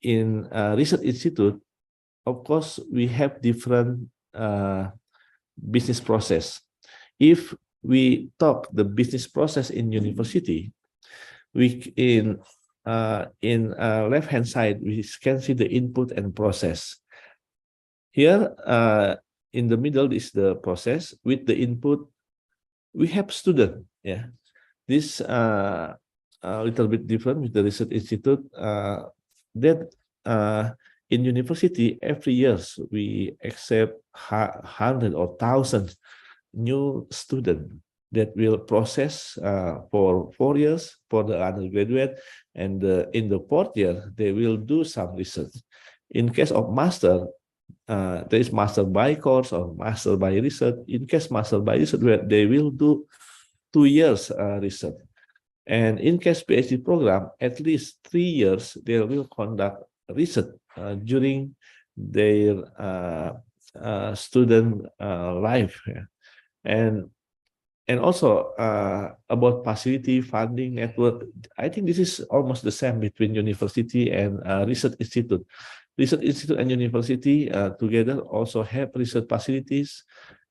in research institute, of course, we have different business process. If we talk the business process in university, we in left-hand side, we can see the input and process. Here, in the middle is the process. With the input, we have student. Yeah, this a little bit different with the research institute. That in university, every years we accept hundred or thousands new students that will process for 4 years for the undergraduate, and in the 4th year they will do some research. In case of master, there is master by course or master by research. In case master by research, where they will do 2 years research, and in case PhD program, at least 3 years they will conduct research during their student life. Yeah. And also about facility, funding, network, I think this is almost the same between university and research institute. Research institute and university together also have research facilities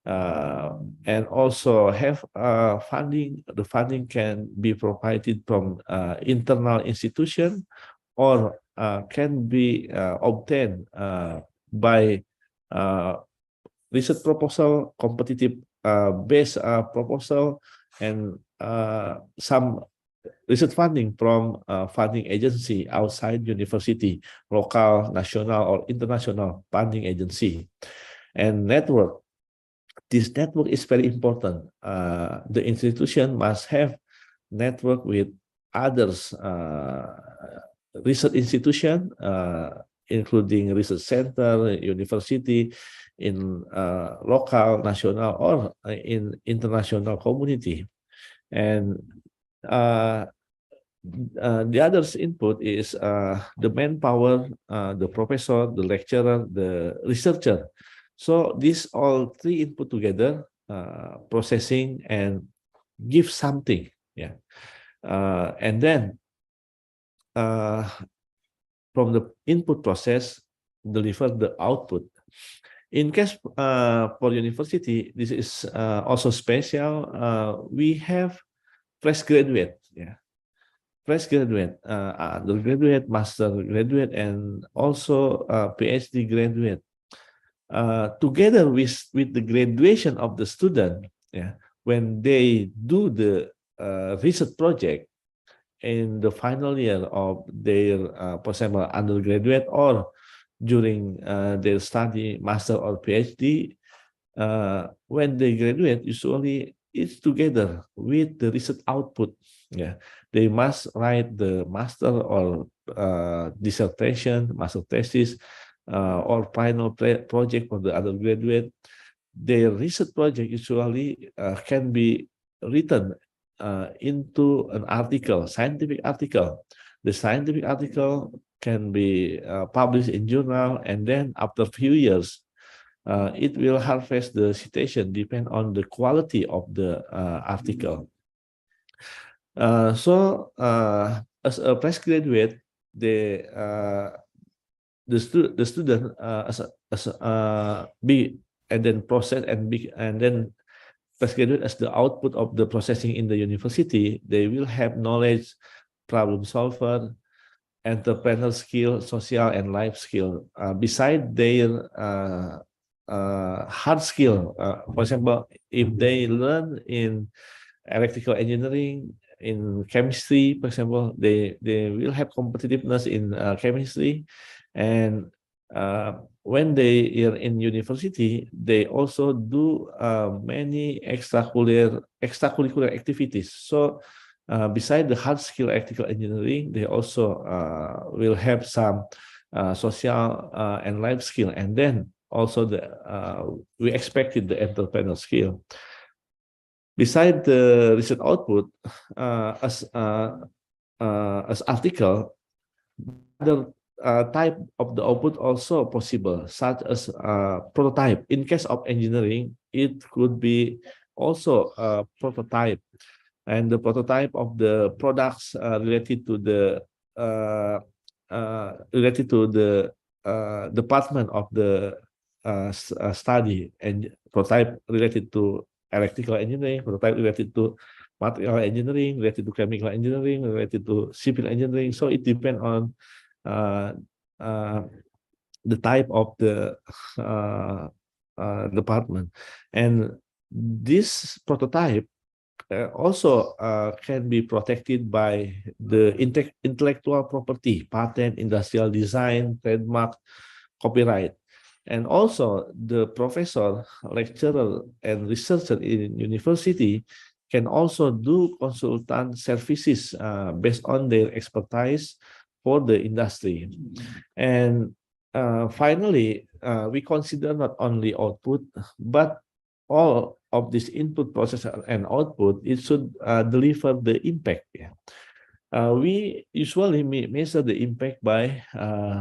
and also have funding. The funding can be provided from internal institution or can be obtained by research proposal, competitive based proposal, and some research funding from funding agency outside university, local, national, or international funding agency. And network. This network is very important. The institution must have network with others research institution, including research center, university, in local, national, or in international community. And the other's input is the manpower, the professor, the lecturer, the researcher. So these all three input together, processing and give something. Yeah, and then from the input process, deliver the output. In case for university, this is also special. We have fresh graduate, yeah, fresh graduate, undergraduate, master graduate, and also PhD graduate. Together with the graduation of the student, yeah, when they do the research project in the final year of their, for example, undergraduate or during their study, master or PhD, when they graduate, usually it's together with the research output. Yeah, they must write the master or dissertation, master thesis, or final project for the undergraduate. Their research project usually can be written into an article, scientific article. The scientific article can be published in journal, and then after a few years, it will harvest the citation, depend on the quality of the article. So as a fresh graduate, the student be and then process and then fresh graduate as the output of the processing in the university, they will have knowledge, problem solver, entrepreneurial skill, social and life skill. Beside their hard skill, for example, if they learn in electrical engineering, in chemistry, for example, they will have competitiveness in chemistry, and when they are in university, they also do many extracurricular activities. So beside the hard skill electrical engineering, they also will have some social and life skill, and then also the we expected the entrepreneurial skill. Beside the research output, as article, the type of the output also possible, such as prototype. In case of engineering, it could be also a prototype, and the prototype of the products related to the related to the department of the study, and prototype related to electrical engineering, prototype related to material engineering, related to chemical engineering, related to civil engineering. So it depends on uh, uh, the type of the department. And this prototype also can be protected by the intellectual property, patent, industrial design, trademark, copyright. And also the professor, lecturer, and researcher in university can also do consultant services based on their expertise for the industry. And finally, we consider not only output, but all of this input, process, and output, it should deliver the impact. Yeah. We usually measure the impact by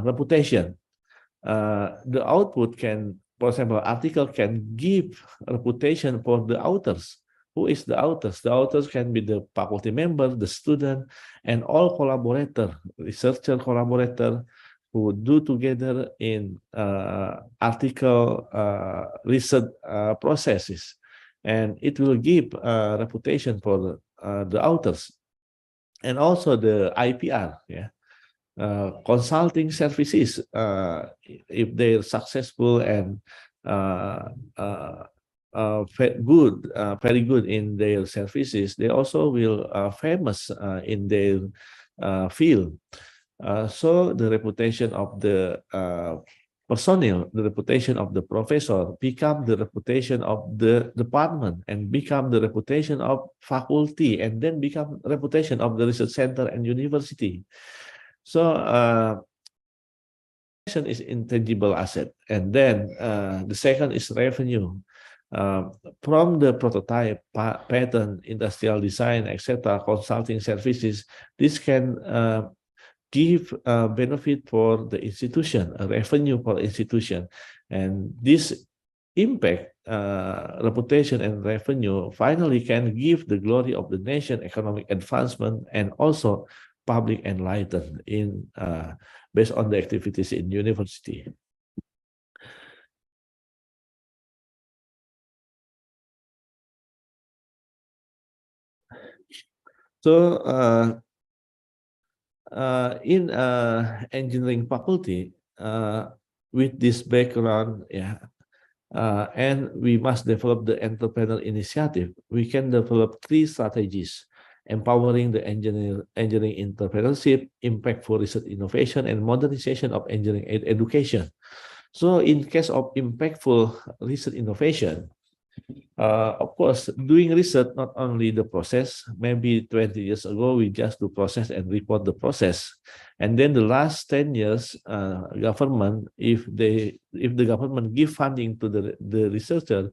reputation. The output can, for example, article can give reputation for the authors. Who is the authors? The authors can be the faculty member, the student, and all collaborator, researcher collaborator, who do together in article research processes, and it will give reputation for the authors. And also the IPR, yeah, consulting services, if they're successful and very good in their services, they also will famous in their field. So the reputation of the personnel, the reputation of the professor become the reputation of the department, and become the reputation of faculty, and then become reputation of the research center and university. So is intangible asset, and then the second is revenue. From the prototype, patent, industrial design, etc., consulting services, this can give benefit for the institution, a revenue for institution. And this impact, reputation, and revenue finally can give the glory of the nation, economic advancement, and also public enlightenment in based on the activities in university. So in engineering faculty, with this background, yeah, and we must develop the entrepreneur initiative. We can develop 3 strategies: empowering the engineering entrepreneurship, impactful research innovation, and modernization of engineering education. So in case of impactful research innovation, of course, doing research, not only the process. Maybe 20 years ago, we just do process and report the process. And then the last 10 years, government, if the government give funding to the researcher,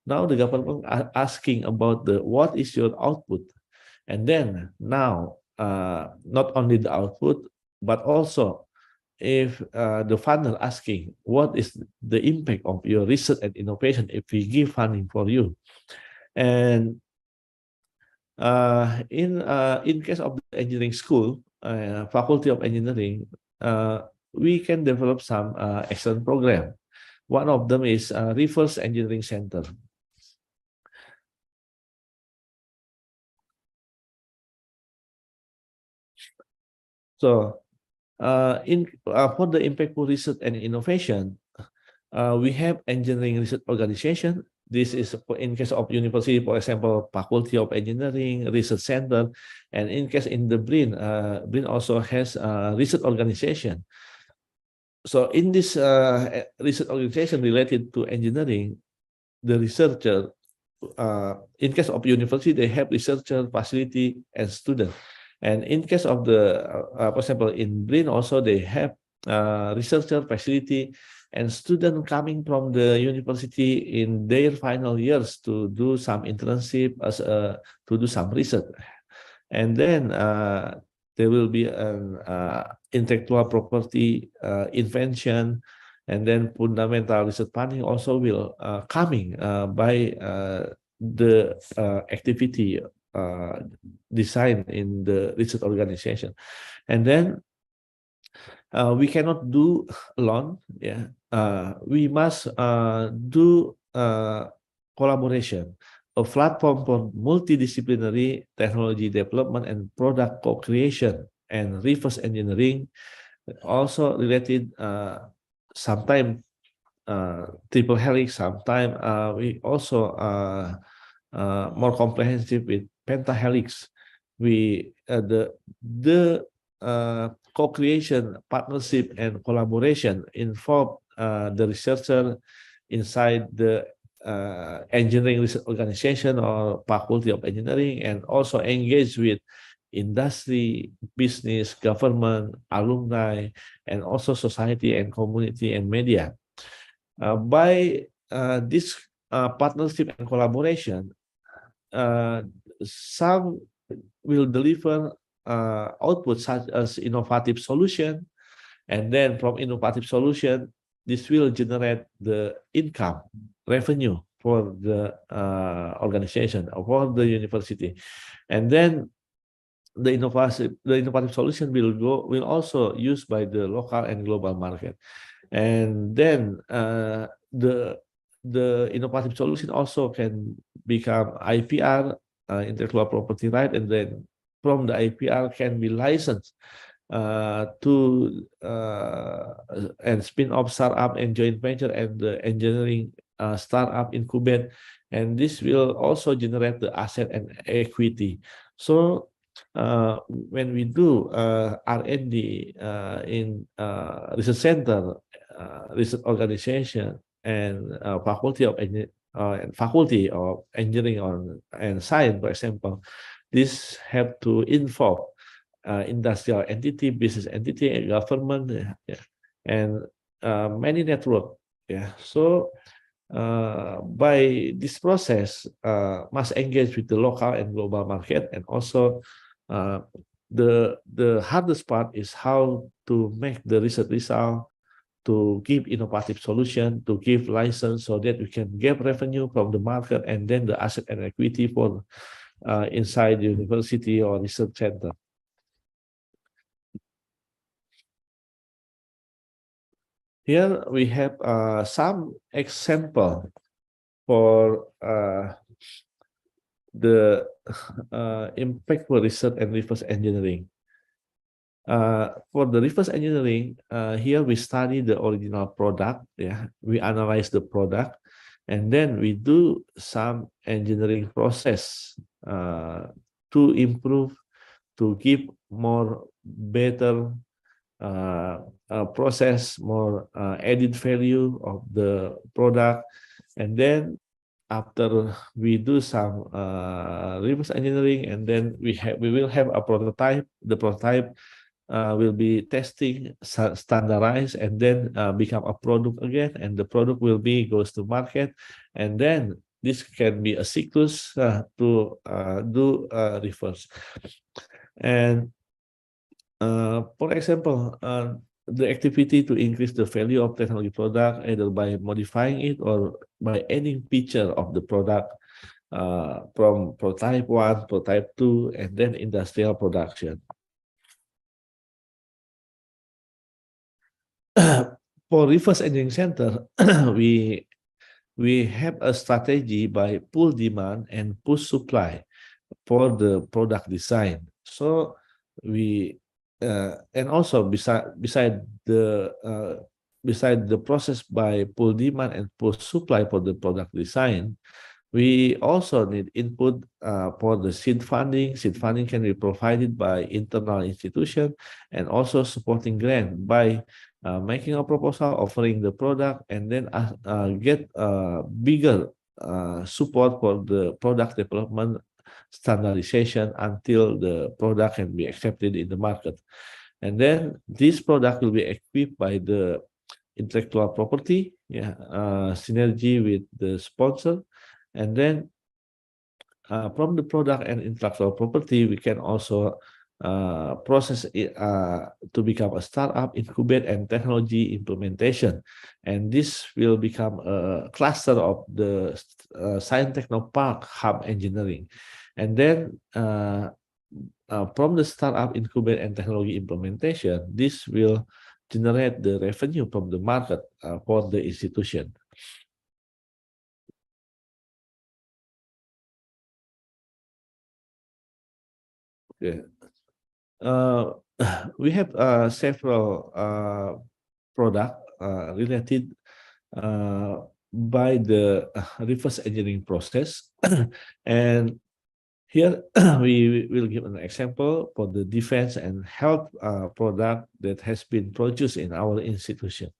now the government are asking about what is your output. And then now, not only the output, but also if the funder asking what is the impact of your research and innovation if we give funding for you. And in case of the engineering school, faculty of engineering, we can develop some excellent program. One of them is reverse engineering center. So for the impactful research and innovation, we have engineering research organization. This is in case of university, for example, faculty of engineering, research center, and in case in the BRIN, BRIN also has a research organization. So in this research organization related to engineering, the researcher, in case of university, they have researcher, facility, and student. And in case of the, for example, in BRIN also, they have researcher, facility, and student coming from the university in their final years to do some internship to do some research. And then there will be an intellectual property invention, and then fundamental research funding also will coming by the activity design in the research organization. And then we cannot do alone. Yeah, we must do collaboration, a platform for multidisciplinary technology development and product co-creation and reverse engineering. Also related, sometimes triple helix. Sometimes we also more comprehensive with pentahelix. We the co-creation, partnership, and collaboration involve the researcher inside the engineering research organization or faculty of engineering, and also engage with industry, business, government, alumni, and also society and community and media. By this partnership and collaboration, some will deliver output such as innovative solution, and then from innovative solution, this will generate the income, revenue for the organization or for the university, and then the innovative solution will also used by the local and global market, and then the innovative solution also can become IPR, intellectual property right, and then from the IPR can be licensed to and spin-off startup and joint venture and the engineering startup incubate, and this will also generate the asset and equity. So when we do R&D in research center, research organization, and faculty of engineering and science, for example, this have to involve industrial entity, business entity, government, and many network. Yeah, so by this process, must engage with the local and global market, and also the hardest part is how to make the research result, to give innovative solution, to give license, so that we can get revenue from the market, and then the asset and equity for inside the university or research center. Here we have some example for the impactful research and reverse engineering. For the reverse engineering, here we study the original product. Yeah, we analyze the product, and then we do some engineering process to improve, to give more better process, more added value of the product, and then after we do some reverse engineering, and then we will have a prototype. The prototype will be testing, standardized, and then become a product again, and the product will be goes to market, and then this can be a cyclus to do reverse. And for example, the activity to increase the value of technology product, either by modifying it or by adding feature of the product from prototype 1, prototype 2, and then industrial production. For reverse engineering center, we have a strategy by pull demand and push supply for the product design. So we and also beside the process by pull demand and push supply for the product design, we also need input for the seed funding. Seed funding can be provided by internal institution, and also supporting grant by making a proposal, offering the product, and then get bigger support for the product development, standardization, until the product can be accepted in the market. And then this product will be equipped by the intellectual property, synergy with the sponsor. And then from the product and intellectual property, we can also process it to become a startup, incubate, and technology implementation. And this will become a cluster of the Science Techno Park Hub Engineering. And then from the startup, incubate, and technology implementation, this will generate the revenue from the market for the institution. Okay. We have several products related by the reverse engineering process. And here we will give an example for the defense and health product that has been produced in our institution.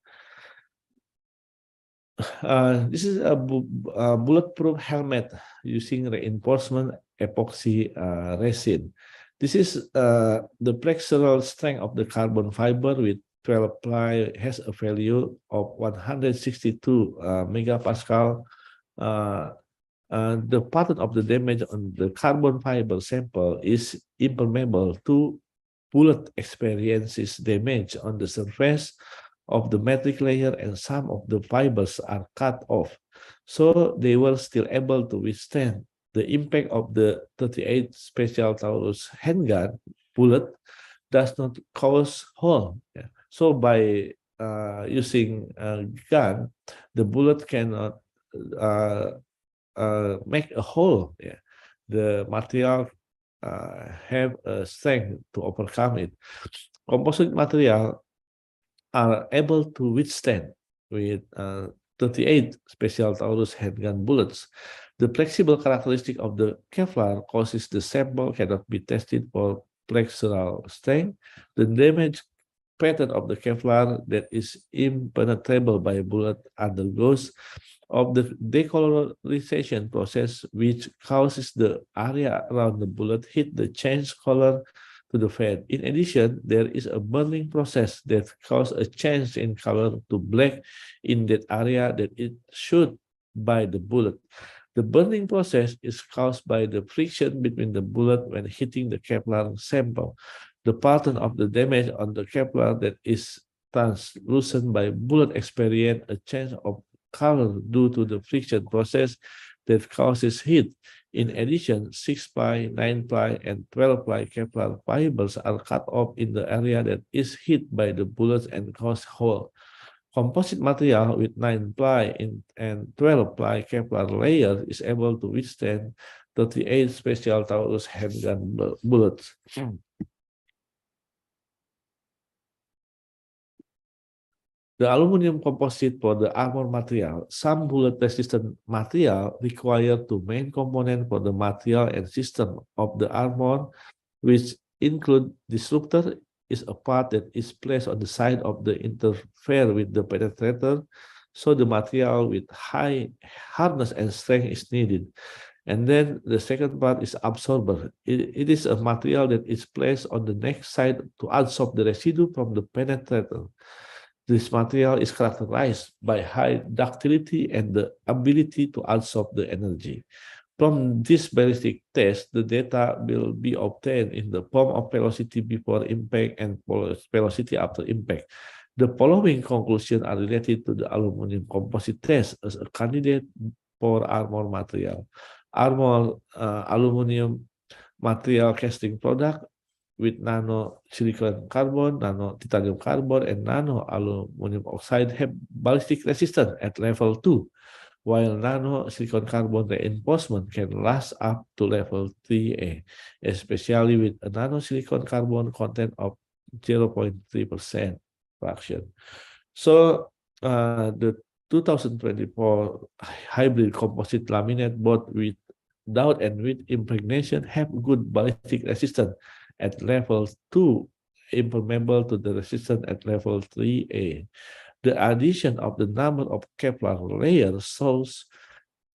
This is a bulletproof helmet using reinforcement epoxy resin. This is the flexural strength of the carbon fiber with 12 ply has a value of 162 megapascal. The pattern of the damage on the carbon fiber sample is impermeable to bullet experiences damage on the surface of the metric layer, and some of the fibers are cut off. So they were still able to withstand the impact of the 38 Special Taurus handgun bullet does not cause hole. Yeah. So by using a gun, the bullet cannot make a hole. Yeah. The material have a strength to overcome it. Composite material are able to withstand with 38 Special Taurus handgun bullets. The flexible characteristic of the Kevlar causes the sample cannot be tested for flexural strength. The damage pattern of the Kevlar that is impenetrable by a bullet undergoes of the decolorization process, which causes the area around the bullet hit the change color to the fat. In addition, there is a burning process that causes a change in color to black in that area that it should by the bullet. The burning process is caused by the friction between the bullet when hitting the Kevlar sample. The pattern of the damage on the Kevlar that is translucent by bullet experience a change of color due to the friction process that causes heat. In addition, 6-ply, 9-ply, and 12-ply Kevlar fibers are cut off in the area that is hit by the bullets and cause hole. Composite material with 9-ply and 12-ply Kevlar layer is able to withstand 38 Special Taurus handgun bullets. The aluminum composite for the armor material, some bullet-resistant material required to main component for the material and system of the armor, which include disruptor, is a part that is placed on the side of the interfere with the penetrator, so the material with high hardness and strength is needed. And then the second part is absorber. It is a material that is placed on the next side to absorb the residue from the penetrator. This material is characterized by high ductility and the ability to absorb the energy. From this ballistic test, the data will be obtained in the form of velocity before impact and velocity after impact. The following conclusions are related to the aluminum composite test as a candidate for armor material. Armor aluminum material casting product with nano silicon carbon, nano titanium carbon, and nano aluminum oxide have ballistic resistance at level 2, while nano silicon carbon reinforcement can last up to level 3A, especially with a nano silicon carbon content of 0.3% fraction. So the 2024 hybrid composite laminate, both without and with impregnation, have good ballistic resistance at level 2, impermeable to the resistance at level 3A. The addition of the number of Kevlar layers shows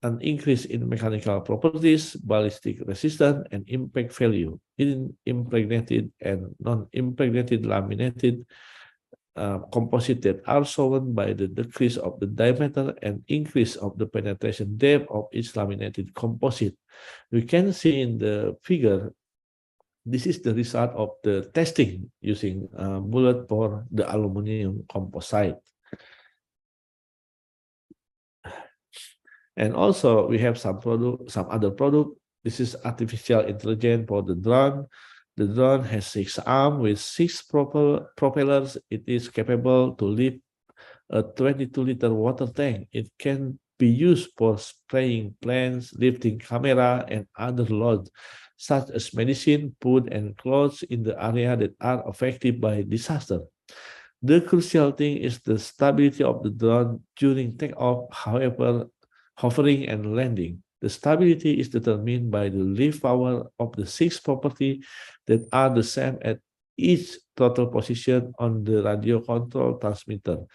an increase in mechanical properties, ballistic resistance, and impact value in impregnated and non-impregnated laminated composite that are shown by the decrease of the diameter and increase of the penetration depth of each laminated composite. We can see in the figure, this is the result of the testing using bullet for the aluminum composite. And also we have some other product. This is artificial intelligence for the drone. The drone has 6 arms with 6 propellers. It is capable to lift a 22-liter water tank. It can be used for spraying plants, lifting camera, and other loads, such as medicine, food, and clothes in the area that are affected by disaster. The crucial thing is the stability of the drone during takeoff, however, hovering and landing. The stability is determined by the lift power of the 6 properties that are the same at each total position on the radio control transmitter.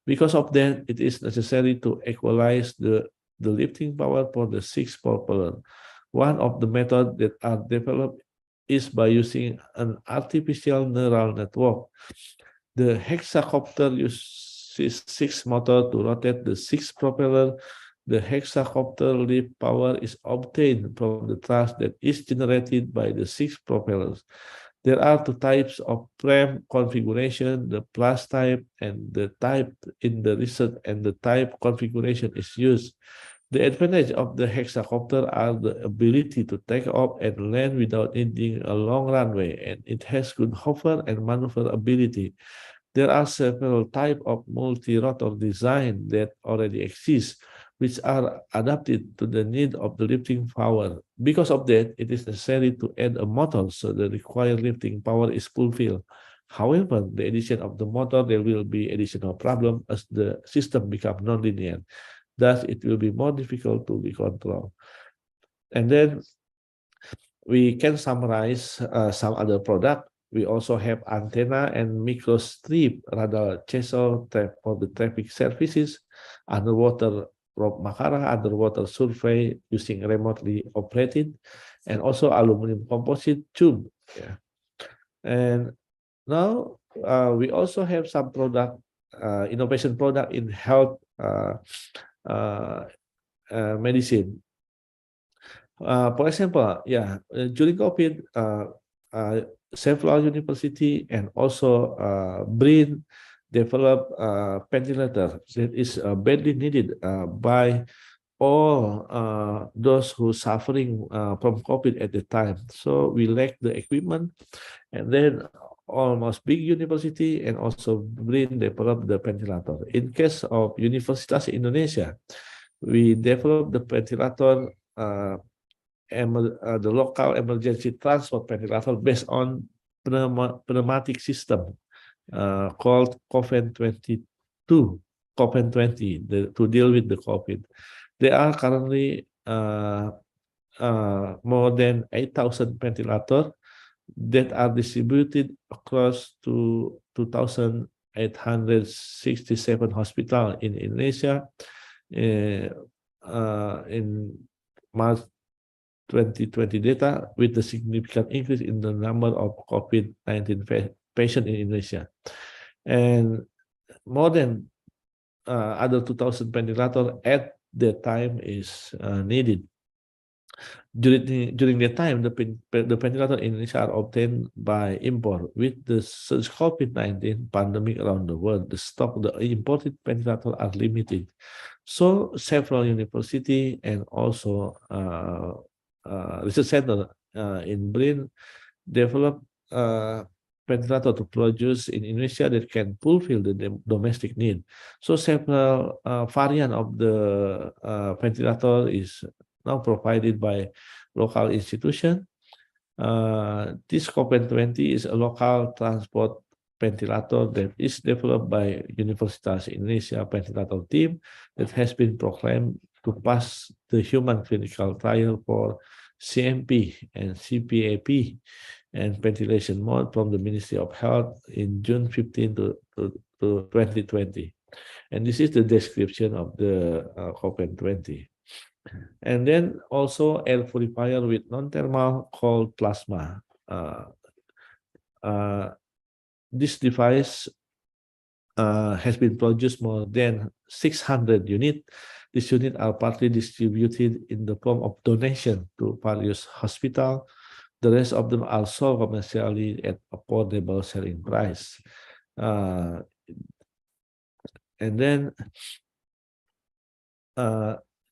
Because of that, it is necessary to equalize the lifting power for the 6 propeller. One of the methods that are developed is by using an artificial neural network. The hexacopter uses 6 motors to rotate the 6 propeller. The hexacopter lift power is obtained from the thrust that is generated by the 6 propellers. There are 2 types of frame configuration, the plus type and the type in the research, and the type configuration is used. The advantage of the hexacopter are the ability to take off and land without needing a long runway, and it has good hover and maneuver ability. There are several types of multi-rotor design that already exist, which are adapted to the need of the lifting power. Because of that, it is necessary to add a motor so the required lifting power is fulfilled. However, the addition of the motor, there will be additional problem as the system becomes nonlinear. Thus, it will be more difficult to be controlled. And then we can summarize some other product. We also have antenna and microstrip radar chaser for the traffic services, underwater rope makara, underwater survey using remotely operated, and also aluminum composite tube. Yeah. And now we also have some product, innovation product in health medicine. For example, during COVID, several university and also BRIN developed a ventilator that is badly needed by all those who suffering from COVID at the time. So we lack the equipment, and then almost big university and also BRIN developed the ventilator. In case of Universitas Indonesia, we developed the ventilator, the local emergency transport ventilator based on pneumatic system called COVID-22, COVID-20, to deal with the COVID. There are currently more than 8,000 ventilators that are distributed across to 2,867 hospitals in Indonesia. In March 2020 data, with the significant increase in the number of COVID-19 patients in Indonesia. And more than other 2,000 ventilators at that time is needed. During that time, the ventilator in Indonesia are obtained by import. With the COVID-19 pandemic around the world, the stock of the imported ventilators are limited. So several universities and also research center in BRIN developed ventilator to produce in Indonesia that can fulfill the domestic need. So several variant of the ventilator is now provided by local institution. This COVID-20 is a local transport ventilator that is developed by Universitas Indonesia ventilator team that has been proclaimed to pass the human clinical trial for CMP and CPAP and ventilation mode from the Ministry of Health in June 15 to 2020. And this is the description of the COVID-20. And then also air purifier with non-thermal called plasma. This device has been produced more than 600 units. These units are partly distributed in the form of donation to various hospitals. The rest of them are sold commercially at affordable selling price. And then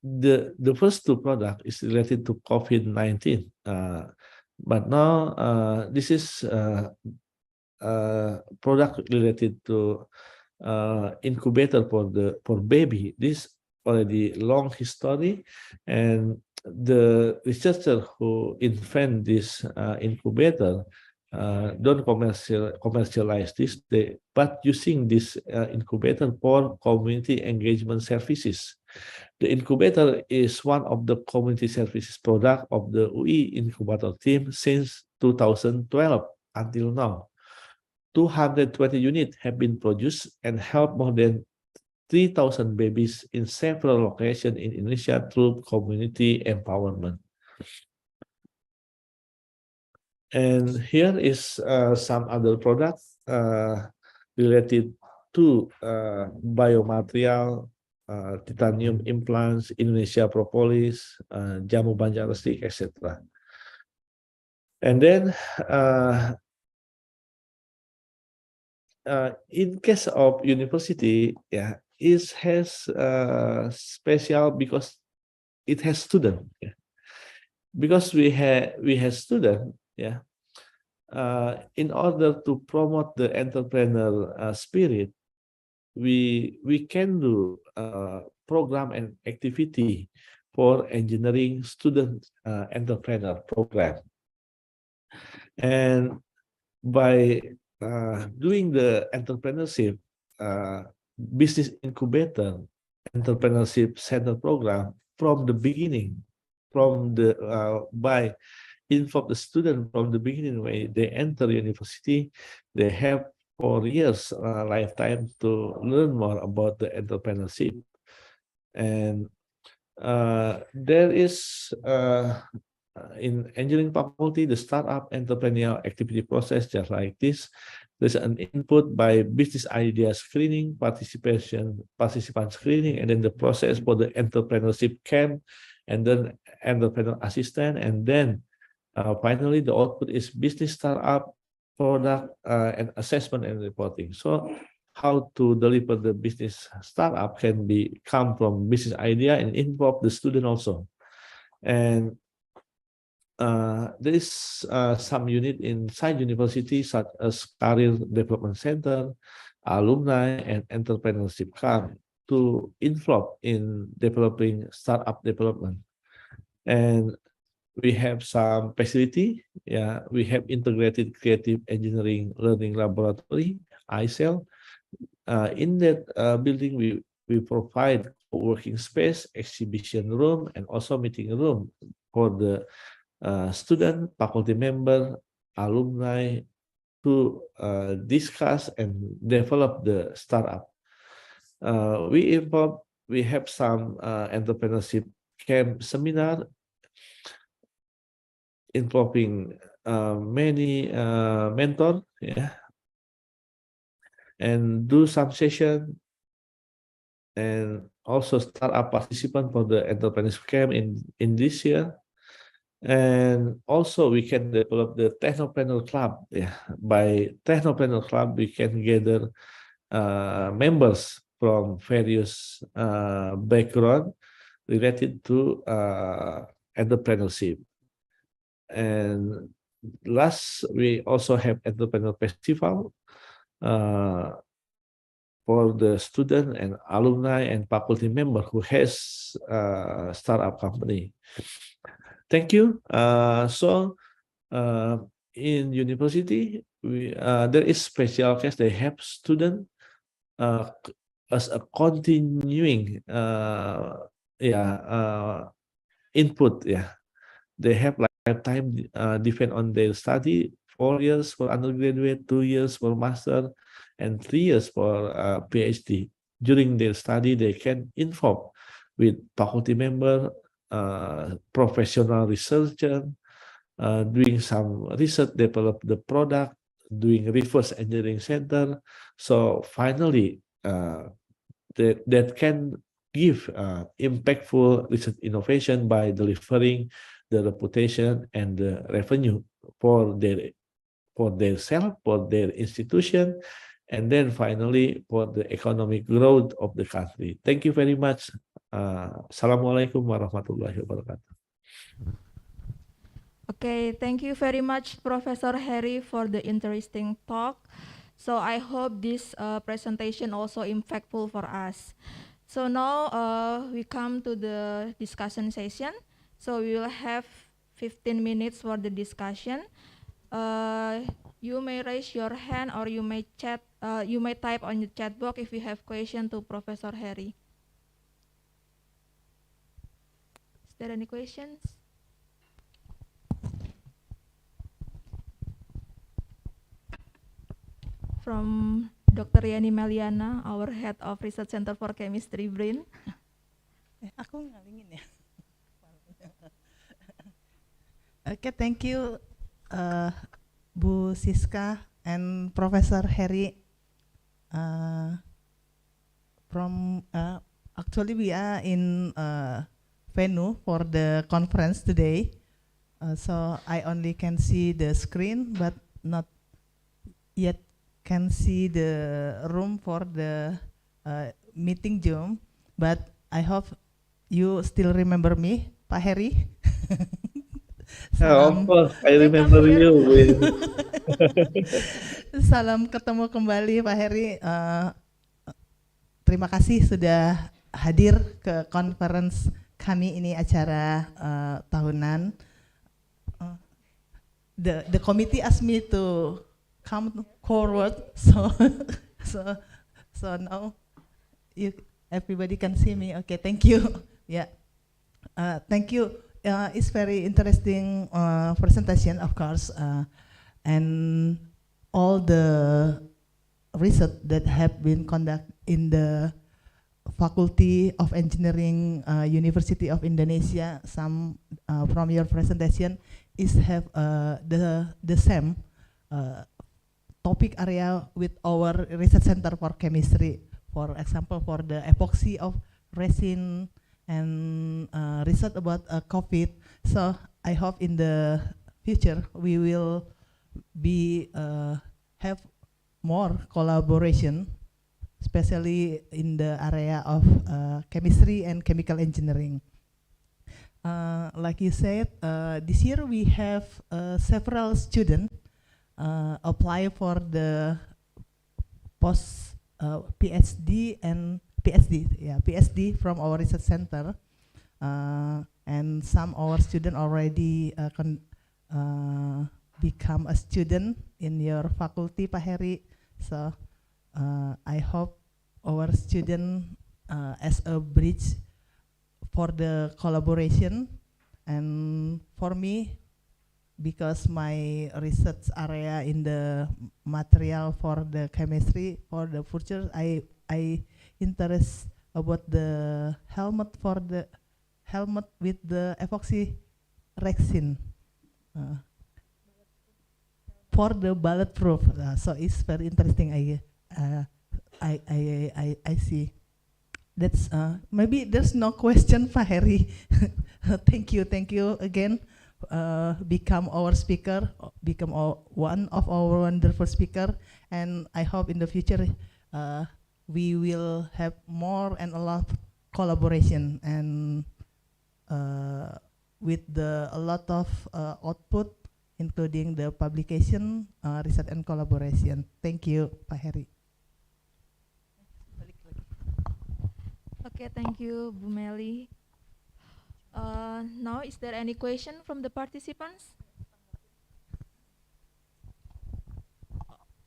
the first two products is related to COVID-19. But now this is product related to incubator for baby. This already long history, and the researcher who invent this incubator don't commercialize this, but using this incubator for community engagement services. The incubator is one of the community services product of the UI incubator team since 2012 until now. 220 units have been produced and helped more than 3,000 babies in several locations in Indonesia through community empowerment. And here is some other products related to biomaterial, titanium implants, Indonesia propolis, jamu banjar stick, etc. And then in case of university, yeah, it has special because it has student. Yeah. Because we have student, yeah. In order to promote the entrepreneur spirit, we can do program and activity for engineering student entrepreneur program, and by doing the entrepreneurship business incubator entrepreneurship center program from the beginning, from the by involve the student from the beginning when they enter university, they have 4 years lifetime to learn more about the entrepreneurship. And there is in engineering faculty, the startup entrepreneurial activity process just like this. There's an input by business idea screening, participant screening, and then the process for the entrepreneurship camp, and then entrepreneur assistant, and then finally the output is business startup product and assessment and reporting. So how to deliver the business startup can come from business idea and involve the student also. And there is some unit inside university such as career development center, alumni, and entrepreneurship camp to involve in developing startup development. And we have some facility. Yeah, we have integrated creative engineering learning laboratory, ISAC. In that building, we provide working space, exhibition room, and also meeting room for the student, faculty member, alumni to discuss and develop the startup. We have some entrepreneurship camp seminar involving many mentors, yeah, and do some session, and also startup participant for the entrepreneurship camp in this year. And also we can develop the Technopreneur Club. Yeah, by Technopreneur Club we can gather members from various background related to entrepreneurship. And last, we also have entrepreneur festival for the student and alumni and faculty member who has startup company. Thank you. In university, there is special case. They have student as a continuing input. Yeah, they have lifetime depend on their study. 4 years for undergraduate, 2 years for master, and 3 years for PhD. During their study, they can involve with faculty member, professional researcher, doing some research, develop the product, doing reverse engineering center. So finally, that can give impactful research innovation by delivering the reputation and the revenue for their self, for their institution, and then finally for the economic growth of the country. Thank you very much. Assalamualaikum warahmatullahi wabarakatuh. Okay, thank you very much, Professor Harry, for the interesting talk. So I hope this presentation also impactful for us. So now we come to the discussion session. So we will have 15 minutes for the discussion. You may raise your hand or you may chat. You may type on the chat box if you have question to Professor Harry. Is there any questions? From Dr. Yani Meliana, our head of Research Center for Chemistry, BRIN. Aku ngalingin ya. Okay, thank you, Bu Siska and Professor Harry. From actually we are in venue for the conference today, so I only can see the screen, but not yet can see the room for the meeting Zoom. But I hope you still remember me, Pak Heri. Of Salam. course, I Okay, come remember here. you, Win. Salam ketemu kembali Pak Heri. Terima kasih sudah hadir ke conference kami ini, acara tahunan. The committee asked me to come forward, so so so now you everybody can see me. Okay, thank you. Yeah, thank you. It's very interesting presentation, of course, and all the research that have been conducted in the Faculty of Engineering, University of Indonesia. Some from your presentation is have the same topic area with our research center for chemistry. For example, for the epoxy of resin and research about COVID. So I hope in the future we will be have more collaboration, especially in the area of chemistry and chemical engineering. Like you said, this year we have several students apply for the post PhD and PhD from our research center, and some our student already become a student in your faculty, Pak Heri. So I hope our student as a bridge for the collaboration, and for me, because my research area in the material for the chemistry for the future, I interest about the helmet for the helmet with the epoxy resin for the bulletproof. So it's very interesting. I see. That's maybe there's no question, Pak Heri. Thank you again. Become our speaker, become one of our wonderful speaker, and I hope in the future we will have more and a lot of collaboration, and with a lot of output, including the publication, research and collaboration. Thank you, Pak Heri. Okay, thank you, Bu Meli. Now, is there any question from the participants?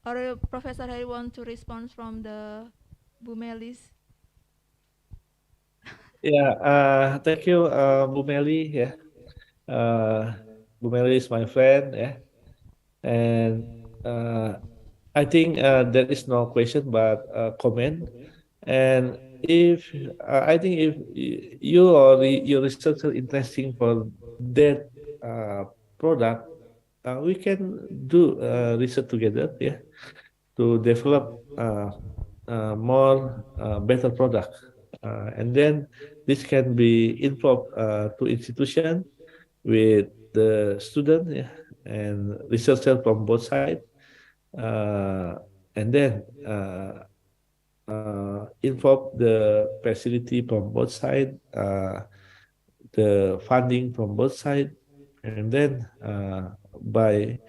Or Professor Harry want to respond from the Bu Melis? Yeah, thank you, Bu Meli. Yeah, uh, Bu Meli is my friend. Yeah, and I think there is no question but comment. And if I think if you or your research are interesting for that product, we can do research together. Yeah, to develop more better product, and then this can be involved to institution with the student, yeah, and researcher from both sides, uh, and then involve the facility from both sides, the funding from both sides, And then by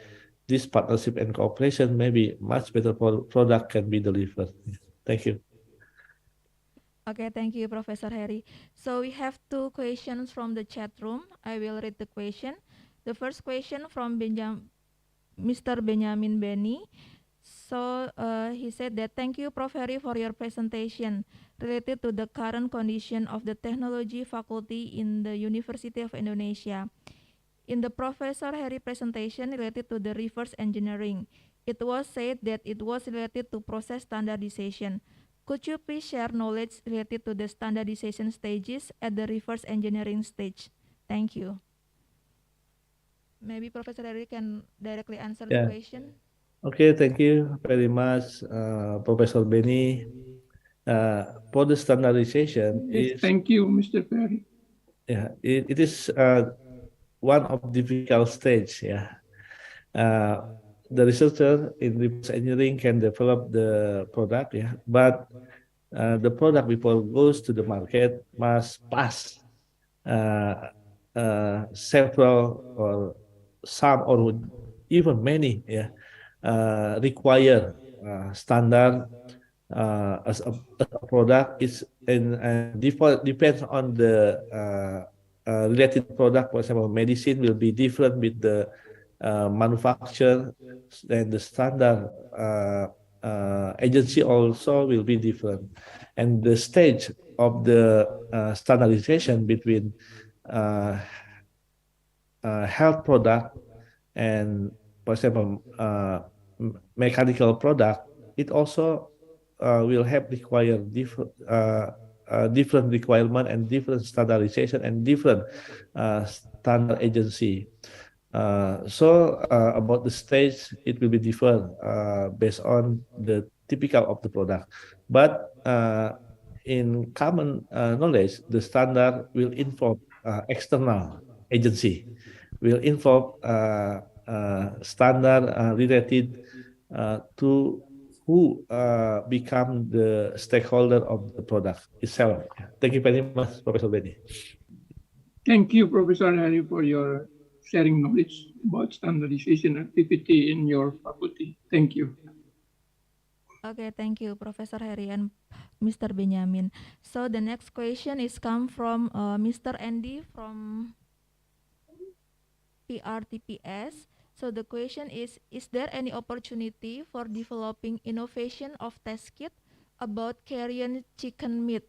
this partnership and cooperation, maybe much better product can be delivered. Thank you. Okay, thank you, Professor Harry. So we have two questions from the chat room. I will read the question. The first question from Mr. Benjamin Benny. So he said that thank you, Prof. Harry, for your presentation related to the current condition of the technology faculty in the University of Indonesia. In the Professor Harry presentation related to the reverse engineering, it was said that it was related to process standardization. Could you please share knowledge related to the standardization stages at the reverse engineering stage? Thank you. Maybe Professor Harry can directly answer the question. Okay, thank you very much, Professor Benny. For the standardization, Yes, thank you, Mr. Perry. Yeah, it is one of difficult stage. Yeah, the researcher in reverse engineering can develop the product. Yeah, but the product before goes to the market must pass several or some or even many require standard as a product. It's and depends on the related product. For example, medicine will be different with the manufacturer, and the standard agency also will be different, and the stage of the standardization between health product and, for example, mechanical product, it also will have different requirement and different standardization and different standard agency. So about the stage, it will be different based on the typical of the product. But in common knowledge, the standard will involve external agency, will involve standard related to who become the stakeholder of the product itself. Thank you very much, Professor Benny. Thank you, Professor Harry, for your sharing knowledge about standardization activity in your faculty. Thank you. Okay, thank you, Professor Harry and Mr. Benjamin. So the next question is come from Mr. Andy from PRTPS. So the question is there any opportunity for developing innovation of test kit about carrion chicken meat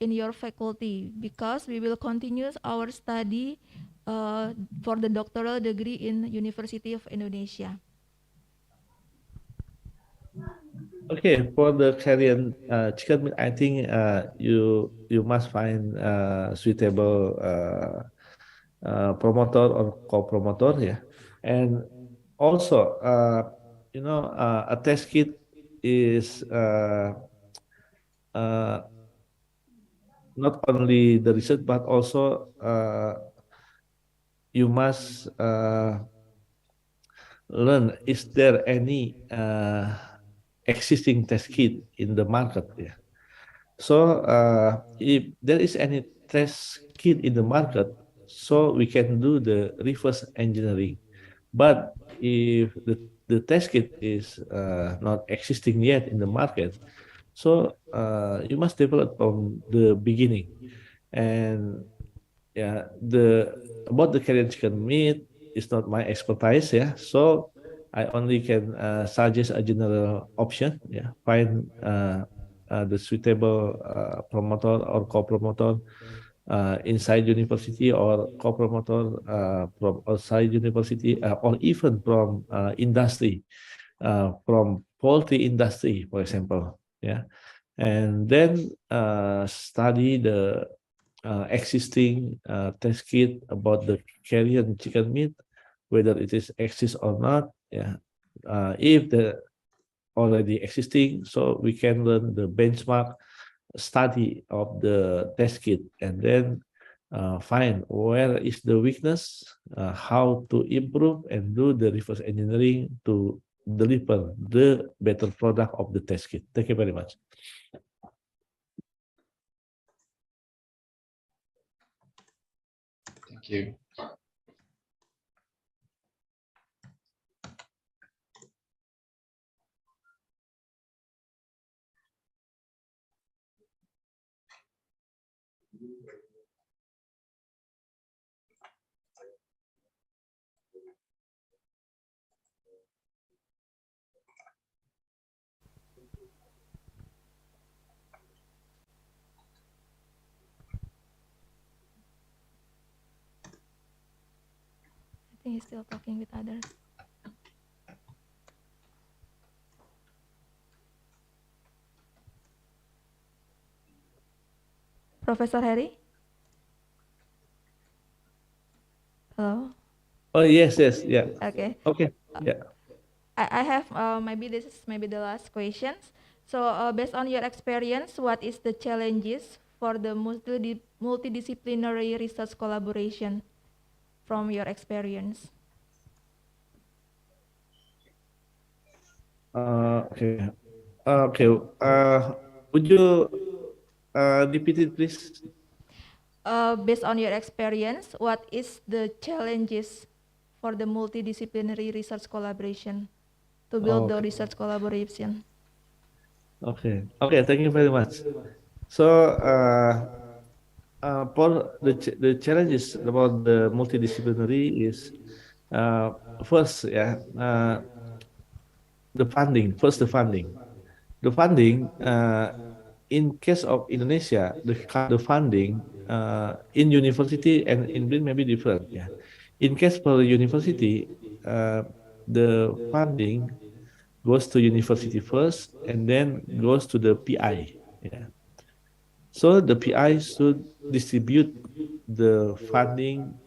in your faculty? Because we will continue our study for the doctoral degree in University of Indonesia. Okay, for the carrion chicken meat, I think you must find suitable promoter or co-promoter, yeah. And also, a test kit is not only the research, but also you must learn, is there any existing test kit in the market? Yeah. So if there is any test kit in the market, so we can do the reverse engineering. But if the test kit is not existing yet in the market, so you must develop from the beginning. And yeah, about the carrion chicken meat is not my expertise. Yeah, so I only can suggest a general option. Yeah, find the suitable promoter or co-promoter inside university, or co-promoter from outside university, or even from industry, from poultry industry, for example. Yeah, and then study the existing test kit about the carrion chicken meat, whether it is exist or not. Yeah, if the already existing, so we can learn the benchmark study of the test kit, and then find where is the weakness, how to improve, and do the reverse engineering to deliver the better product of the test kit. Thank you very much. Thank you. I think he's still talking with others. Professor Harry? Hello? Oh, yes, yes, yeah. Okay. Okay, yeah. I have maybe this is maybe the last questions. So based on your experience, what is the challenges for the multidisciplinary research collaboration from your experience? Okay. Okay. Would you repeat it, please? Based on your experience, what is the challenges for the multidisciplinary research collaboration to build the Okay. research collaboration? Okay. Okay. Thank you very much. So, for the challenges about the multidisciplinary is uh, first, yeah, the funding. First, the funding. The funding. In case of Indonesia, the funding in university and in BRIN may be different. Yeah. In case for the university, the funding goes to university first and then goes to the PI. Yeah. So the PI should distribute the funding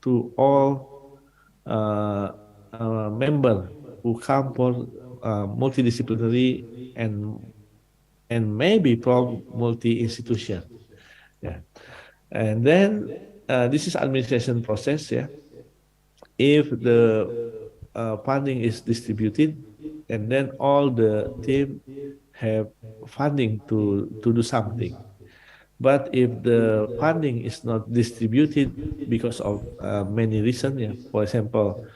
to all uh, member who come for multidisciplinary and maybe from multi-institution. Yeah. And then this is administration process. Yeah. If the funding is distributed, and then all the team have funding to do something. But if the funding is not distributed because of many reasons, yeah, for example,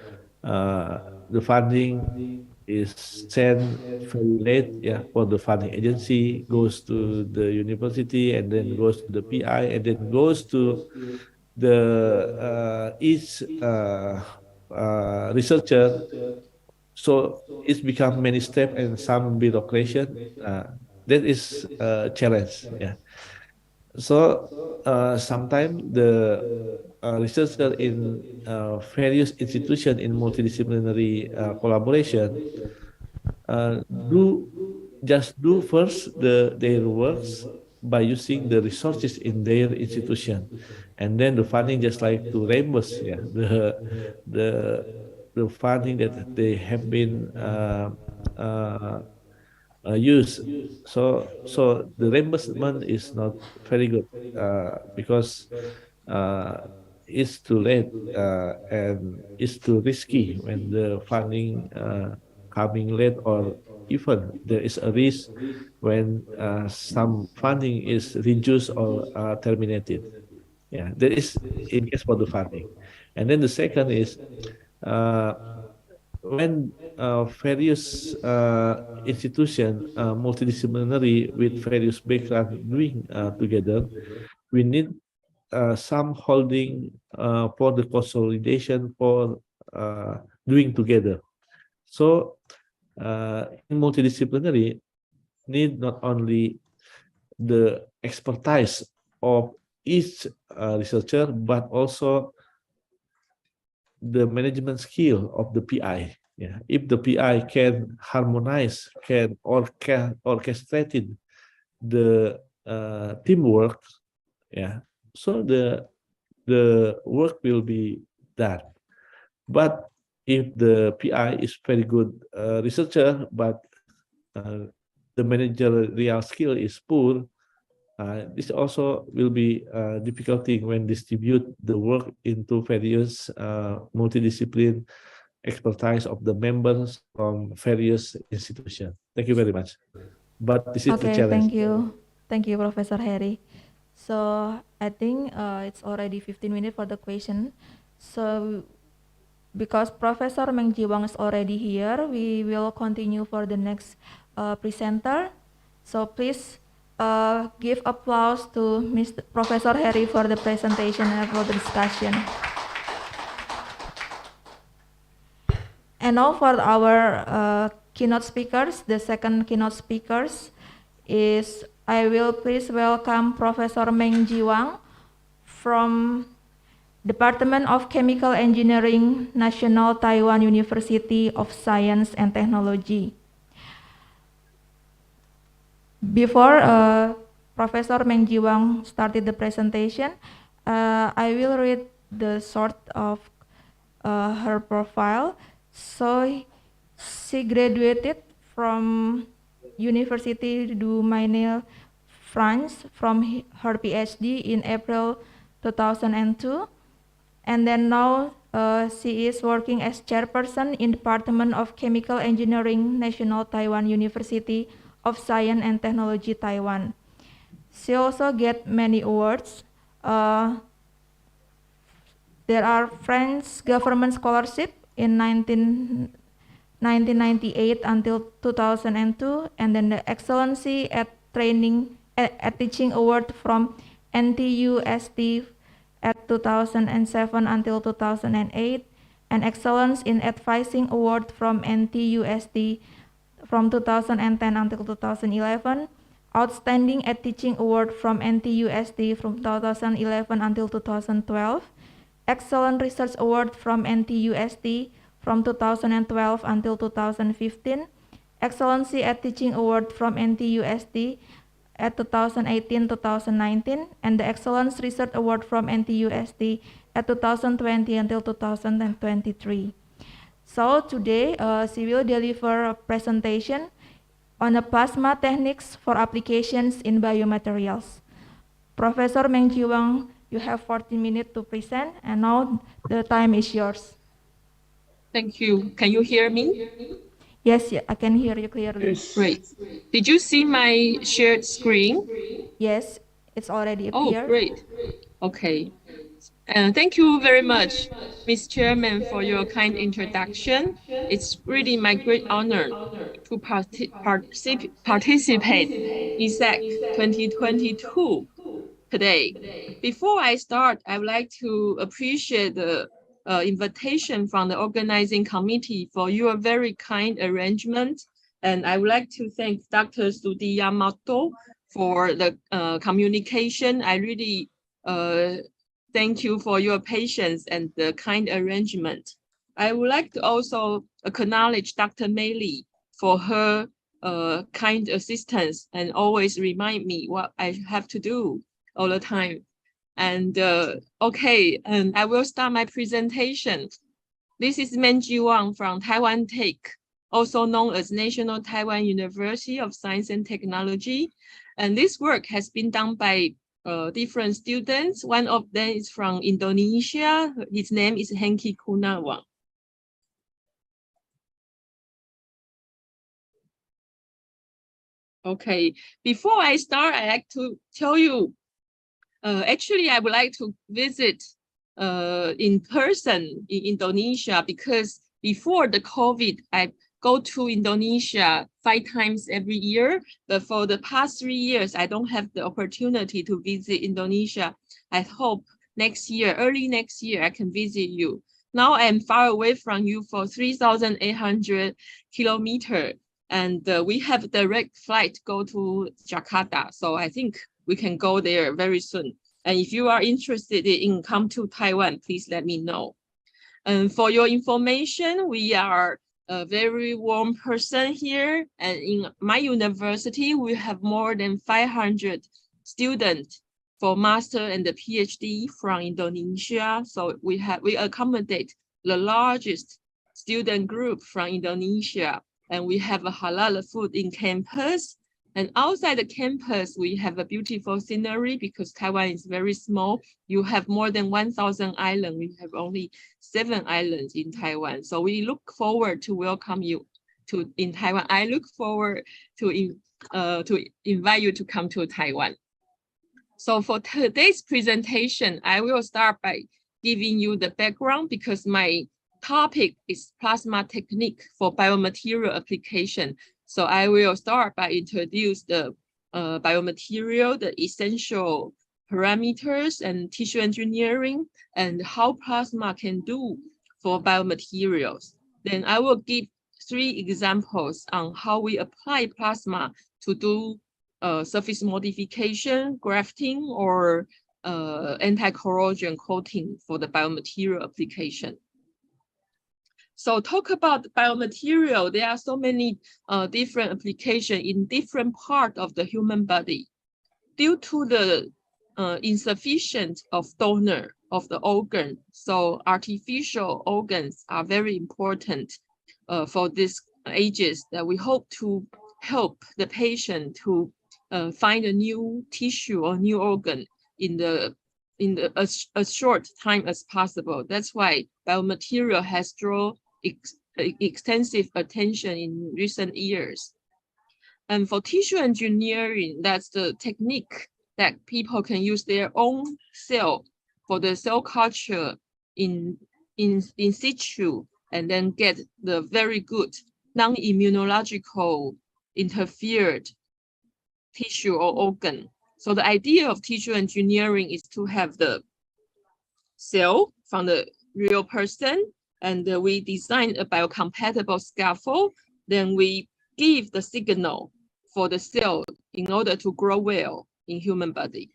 uh, the funding is sent very late, yeah, for the funding agency, goes to the university, and then goes to the PI, and then goes to the each researcher. So it's become many steps and some bureaucracy. That is a challenge. Yeah. So sometimes the researcher in various institutions in multidisciplinary collaboration do just do first their works by using the resources in their institution, and then the funding just like to reimburse, yeah, the the funding that they have been uh, used. So the reimbursement is not very good because uh, it's too late and it's too risky when the funding coming late, or even there is a risk when some funding is reduced or terminated. Yeah, that is in case for the funding. And then the second is uh, when various institution multidisciplinary with various background doing together, we need some holding for the consolidation for doing together. So in multidisciplinary need not only the expertise of each researcher, but also the management skill of the PI. Yeah, if the PI can harmonize, can orchestrated the teamwork, yeah, so the work will be done. But if the PI is very good researcher, but the managerial skill is poor, this also will be difficulty when distribute the work into various multidiscipline expertise of the members from various institutions. Thank you very much. But this is the Okay, challenge. thank you. Thank you, Professor Harry. So I think it's already 15 minutes for the question. So because Professor Meng Jiwang is already here, we will continue for the next presenter. So please give applause to Mr. Professor Harry for the presentation and for the discussion. And now for our keynote speakers, the second keynote speakers is, I will please welcome Professor Meng Jiwang from Department of Chemical Engineering, National Taiwan University of Science and Technology. Before Professor Meng Jiwang started the presentation, I will read the sort of her profile. So she graduated from Université du Maine, France, from her PhD in April 2002. And then now she is working as chairperson in Department of Chemical Engineering, National Taiwan University of Science and Technology, Taiwan. She also get many awards. There are French government scholarship in 1998 until 2002, and then the Excellency at Teaching Award from NTUST at 2007 until 2008, and Excellence in Advising Award from NTUST from 2010 until 2011, Outstanding at Teaching Award from NTUST from 2011 until 2012, Excellent Research Award from NTUST from 2012 until 2015, Excellency at Teaching Award from NTUST at 2018-2019, and the Excellence Research Award from NTUST at 2020 until 2023. So today she will deliver a presentation on the plasma techniques for applications in biomaterials. Professor Meng Jiwang, you have 14 minutes to present, and now the time is yours. Thank you. Can you hear me? Yes, I can hear you clearly. Yes. Great. Did you see my shared screen? Yes, it's already Oh, appeared. great. Okay. Thank you very much, Ms. Chairman, for your kind introduction. It's really my great honor to participate ISAC 2022 today. Before I start, I would like to appreciate the invitation from the organizing committee for your very kind arrangement. And I would like to thank Dr. Sudi Yamato for the communication. I really thank you for your patience and the kind arrangement. I would like to also acknowledge Dr. Mei Li for her kind assistance and always remind me what I have to do all the time. And okay, and I will start my presentation. This is Meng Jiwang from Taiwan Tech, also known as National Taiwan University of Science and Technology. And this work has been done by different students. One of them is from Indonesia. His name is Hengki Kunawang. Okay, before I start, I'd like to tell you, actually, I would like to visit in person in Indonesia, because before the COVID, I go to Indonesia 5 times every year. But for the past 3 years, I don't have the opportunity to visit Indonesia. I hope next year, early next year, I can visit you. Now I'm far away from you for 3,800 kilometers. And we have a direct flight go to Jakarta. So I think we can go there very soon. And if you are interested in come to Taiwan, please let me know. And for your information, we are a very warm person here. And in my university, we have more than 500 students for master and the PhD from Indonesia. So we accommodate the largest student group from Indonesia. And we have a halal food in campus. And outside the campus, we have a beautiful scenery because Taiwan is very small. You have more than 1,000 islands. We have only 7 islands in Taiwan. So we look forward to welcome you in Taiwan. I look forward to invite you to come to Taiwan. So for today's presentation, I will start by giving you the background because my topic is plasma technique for biomaterial application. So I will start by introduce the biomaterial, the essential parameters and tissue engineering, and how plasma can do for biomaterials. Then I will give 3 examples on how we apply plasma to do surface modification, grafting, or anti-corrosion coating for the biomaterial application. So talk about biomaterial, there are so many different applications in different parts of the human body. Due to the insufficient of donor of the organ, so artificial organs are very important for these ages that we hope to help the patient to find a new tissue or new organ in as short time as possible. That's why biomaterial has drawn extensive attention in recent years. And for tissue engineering, that's the technique that people can use their own cell for the cell culture in situ, and then get the very good non-immunological interfered tissue or organ. So the idea of tissue engineering is to have the cell from the real person, and we design a biocompatible scaffold. Then we give the signal for the cell in order to grow well in human body.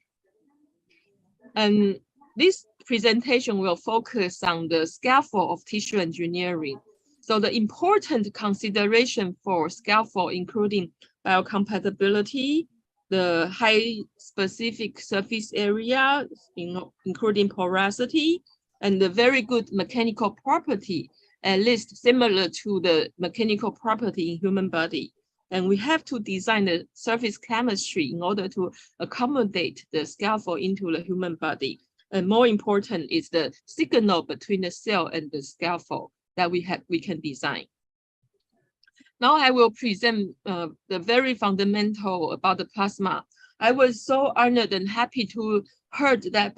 And this presentation will focus on the scaffold of tissue engineering. So the important consideration for scaffold, including biocompatibility, the high specific surface area, including porosity, and the very good mechanical property, at least similar to the mechanical property in human body. And we have to design the surface chemistry in order to accommodate the scaffold into the human body. And more important is the signal between the cell and the scaffold that we can design. Now I will present the very fundamental about the plasma. I was so honored and happy to heard that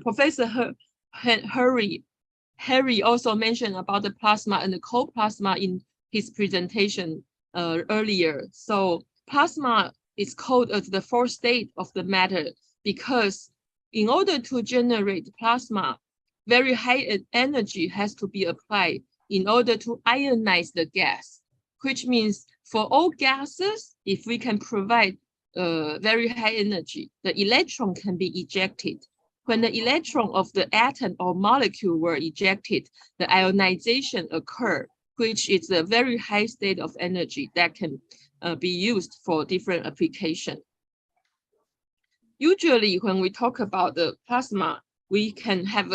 Professor Harry also mentioned about the plasma and the cold plasma in his presentation earlier. So plasma is called as the fourth state of the matter because in order to generate plasma, very high energy has to be applied in order to ionize the gas, which means for all gases, if we can provide very high energy, the electron can be ejected. When the electron of the atom or molecule were ejected, the ionization occurred, which is a very high state of energy that can be used for different applications. Usually, when we talk about the plasma, we can have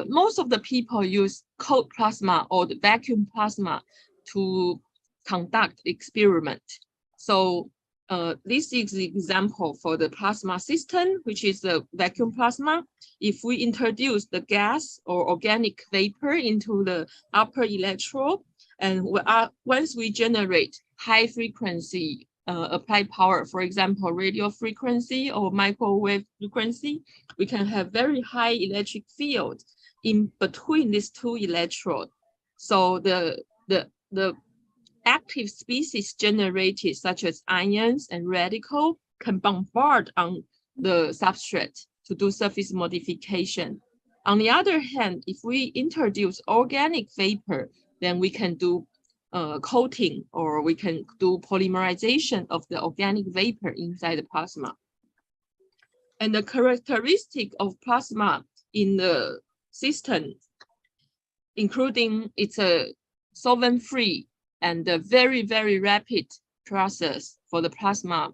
most of the people use cold plasma or the vacuum plasma to conduct experiment. So this is the example for the plasma system, which is the vacuum plasma. If we introduce the gas or organic vapor into the upper electrode, and once we generate high frequency applied power, for example, radio frequency or microwave frequency, we can have very high electric field in between these two electrodes. So the active species generated, such as ions and radical, can bombard on the substrate to do surface modification. On the other hand, if we introduce organic vapor, then we can do coating, or we can do polymerization of the organic vapor inside the plasma. And the characteristic of plasma in the system, including it's a solvent-free and a very, very rapid process for the plasma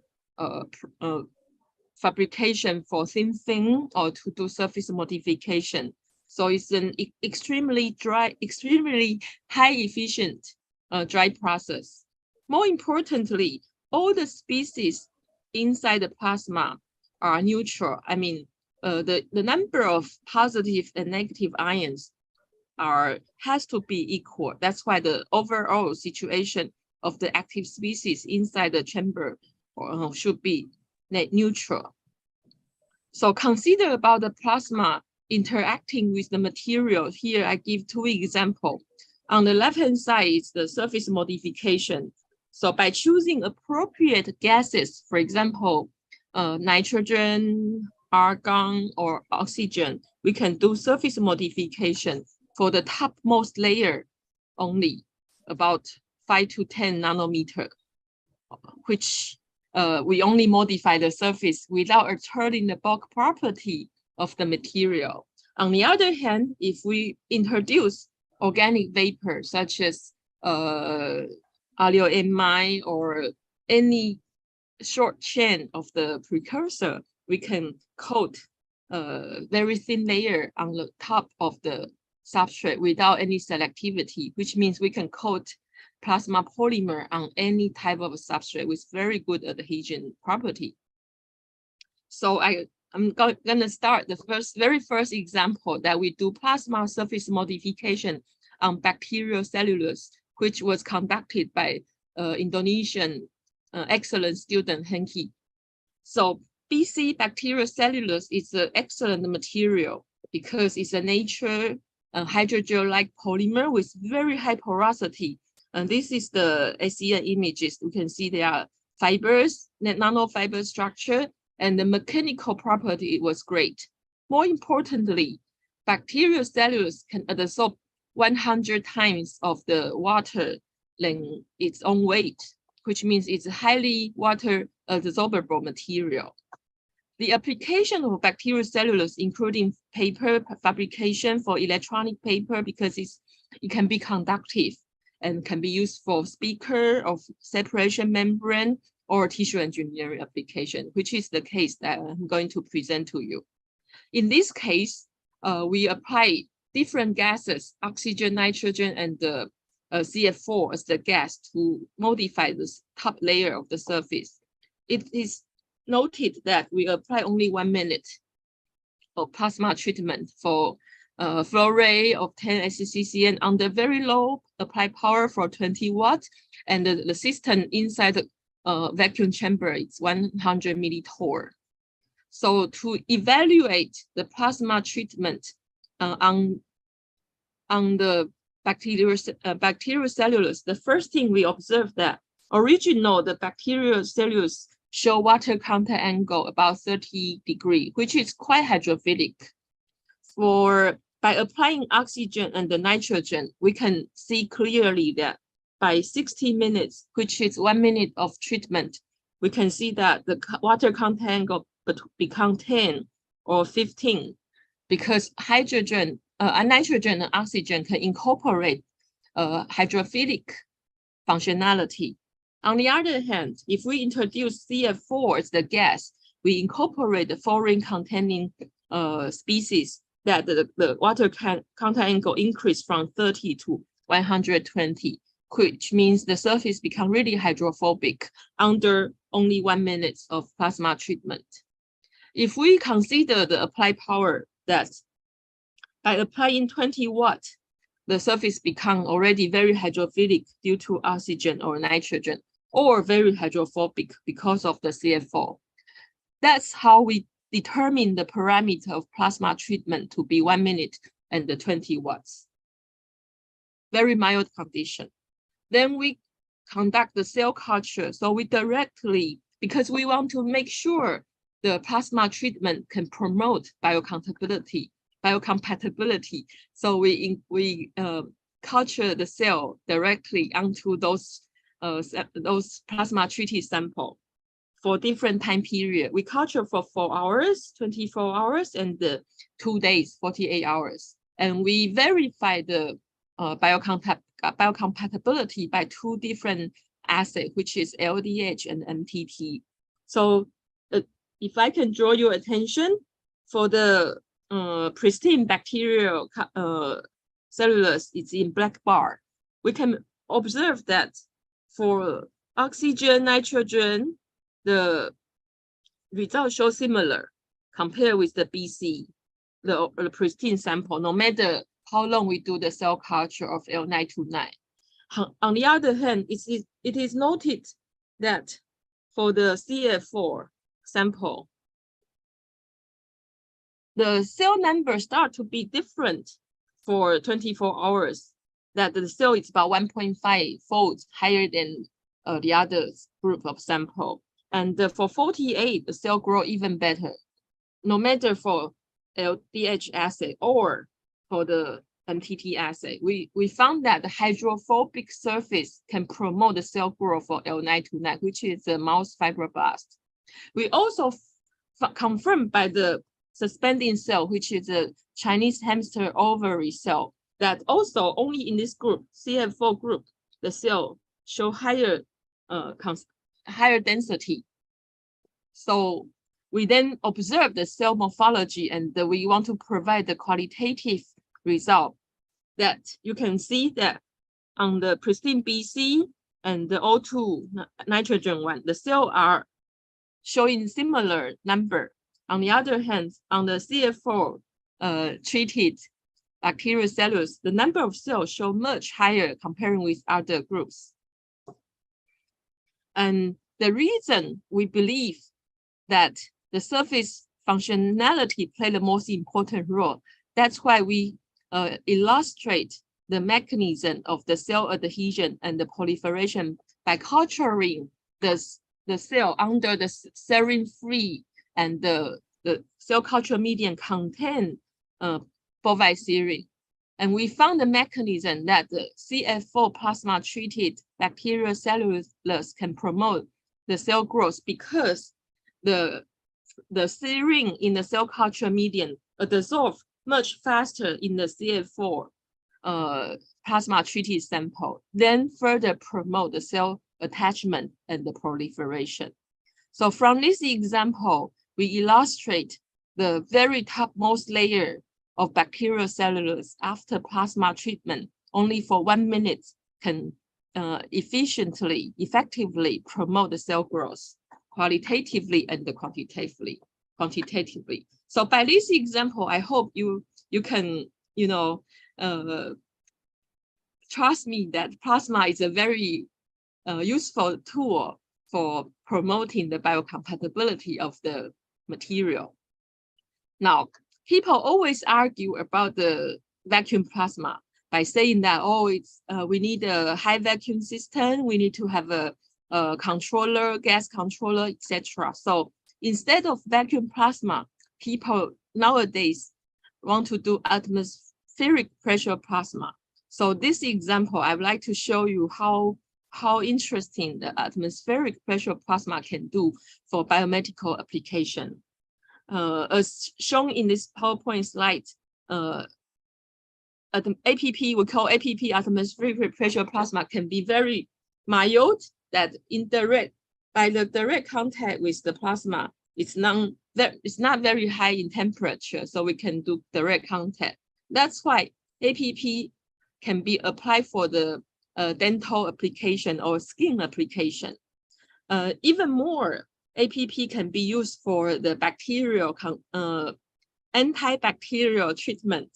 fabrication for thin film or to do surface modification. So it's an extremely dry, extremely high efficient dry process. More importantly, all the species inside the plasma are neutral. I mean, the number of positive and negative ions has to be equal. That's why the overall situation of the active species inside the chamber should be neutral. So consider about the plasma interacting with the material. Here I give two examples. On the left-hand side is the surface modification. So by choosing appropriate gases, for example, nitrogen, argon, or oxygen, we can do surface modification for the topmost layer only, about 5 to 10 nanometer, which we only modify the surface without altering the bulk property of the material. On the other hand, if we introduce organic vapor such as oleoamide or any short chain of the precursor, we can coat a very thin layer on the top of the substrate without any selectivity, which means we can coat plasma polymer on any type of substrate with very good adhesion property. So I'm gonna start the very first example that we do plasma surface modification on bacterial cellulose, which was conducted by Indonesian excellent student Henki. So BC bacterial cellulose is an excellent material because it's a nature hydrogel-like polymer with very high porosity. And this is the SEM images. You can see there are fibers, nanofiber structure, and the mechanical property was great. More importantly, bacterial cellulose can absorb 100 times of the water than its own weight, which means it's a highly water absorbable material. The application of bacterial cellulose, including paper fabrication for electronic paper, because it can be conductive and can be used for speaker of separation membrane or tissue engineering application, which is the case that I'm going to present to you. In this case, we apply different gases, oxygen, nitrogen, and the CF4 as the gas to modify the top layer of the surface. It is noted that we apply only 1 minute of plasma treatment for flow rate of 10 SCCN under very low applied power for 20 watts, and the system inside the vacuum chamber is 100 millitorr. So to evaluate the plasma treatment on the bacterial cellulose, the first thing we observe that the bacterial cellulose show water contact angle about 30 degrees, which is quite hydrophilic. By applying oxygen and the nitrogen, we can see clearly that by 60 minutes, which is 1 minute of treatment, we can see that the water contact angle become 10 or 15, because nitrogen and oxygen can incorporate hydrophilic functionality. On the other hand, if we introduce CF4 as the gas, we incorporate the fluorine-containing species that the water contact angle increase from 30 to 120, which means the surface become really hydrophobic under only 1 minute of plasma treatment. If we consider the applied power, that by applying 20 watts, the surface become already very hydrophilic due to oxygen or nitrogen, or very hydrophobic because of the CF4. That's how we determine the parameter of plasma treatment to be 1 minute and 20 watts. Very mild condition. Then we conduct the cell culture. So we directly, because we want to make sure the plasma treatment can promote biocompatibility. So we culture the cell directly onto those plasma treated sample for different time period. We culture for 4 hours, 24 hours, and 2 days, 48 hours. And we verify the biocompatibility by 2 different assays, which is LDH and MTT. So if I can draw your attention for the pristine bacterial cellulose, it's in black bar. We can observe that for oxygen, nitrogen, the results show similar compared with the BC, the pristine sample, no matter how long we do the cell culture of L929. On the other hand, it is noted that for the CF4 sample, the cell numbers start to be different for 24 hours, that the cell is about 1.5 folds higher than the other group of sample. And for 48, the cell grow even better, no matter for LDH assay or for the MTT assay. We found that the hydrophobic surface can promote the cell growth for L929, which is the mouse fibroblast. We also confirmed by the suspending cell, which is a Chinese hamster ovary cell, that also only in this group, CF4 group, the cell show higher density. So we then observe the cell morphology, and we want to provide the qualitative result that you can see that on the pristine BC and the O2 nitrogen one, the cells are showing similar number. On the other hand, on the CF4 treated bacterial cellulose, the number of cells show much higher comparing with other groups. And the reason we believe that the surface functionality play the most important role, that's why we illustrate the mechanism of the cell adhesion and the proliferation by culturing the cell under the serine-free and the cell culture medium contain bovine serine. And we found the mechanism that the CF4 plasma treated bacterial cellulose can promote the cell growth because the serine in the cell culture medium dissolve much faster in the CF4 plasma treated sample, then further promote the cell attachment and the proliferation. So from this example, we illustrate the very topmost layer of bacterial cellulose after plasma treatment only for 1 minute can effectively promote the cell growth qualitatively and quantitatively. So by this example, I hope you can trust me that plasma is a very useful tool for promoting the biocompatibility of the material. Now, people always argue about the vacuum plasma by saying that, oh, we need a high vacuum system, we need to have a controller, gas controller, etc. So instead of vacuum plasma, people nowadays want to do atmospheric pressure plasma. So this example, I would like to show you how interesting the atmospheric pressure plasma can do for biomedical application. As shown in this PowerPoint slide, APP, we call APP atmospheric pressure plasma, can be very mild, that by the direct contact with the plasma, it's not very high in temperature, so we can do direct contact. That's why APP can be applied for the dental application or skin application. Even more, APP can be used for the bacterial antibacterial treatment.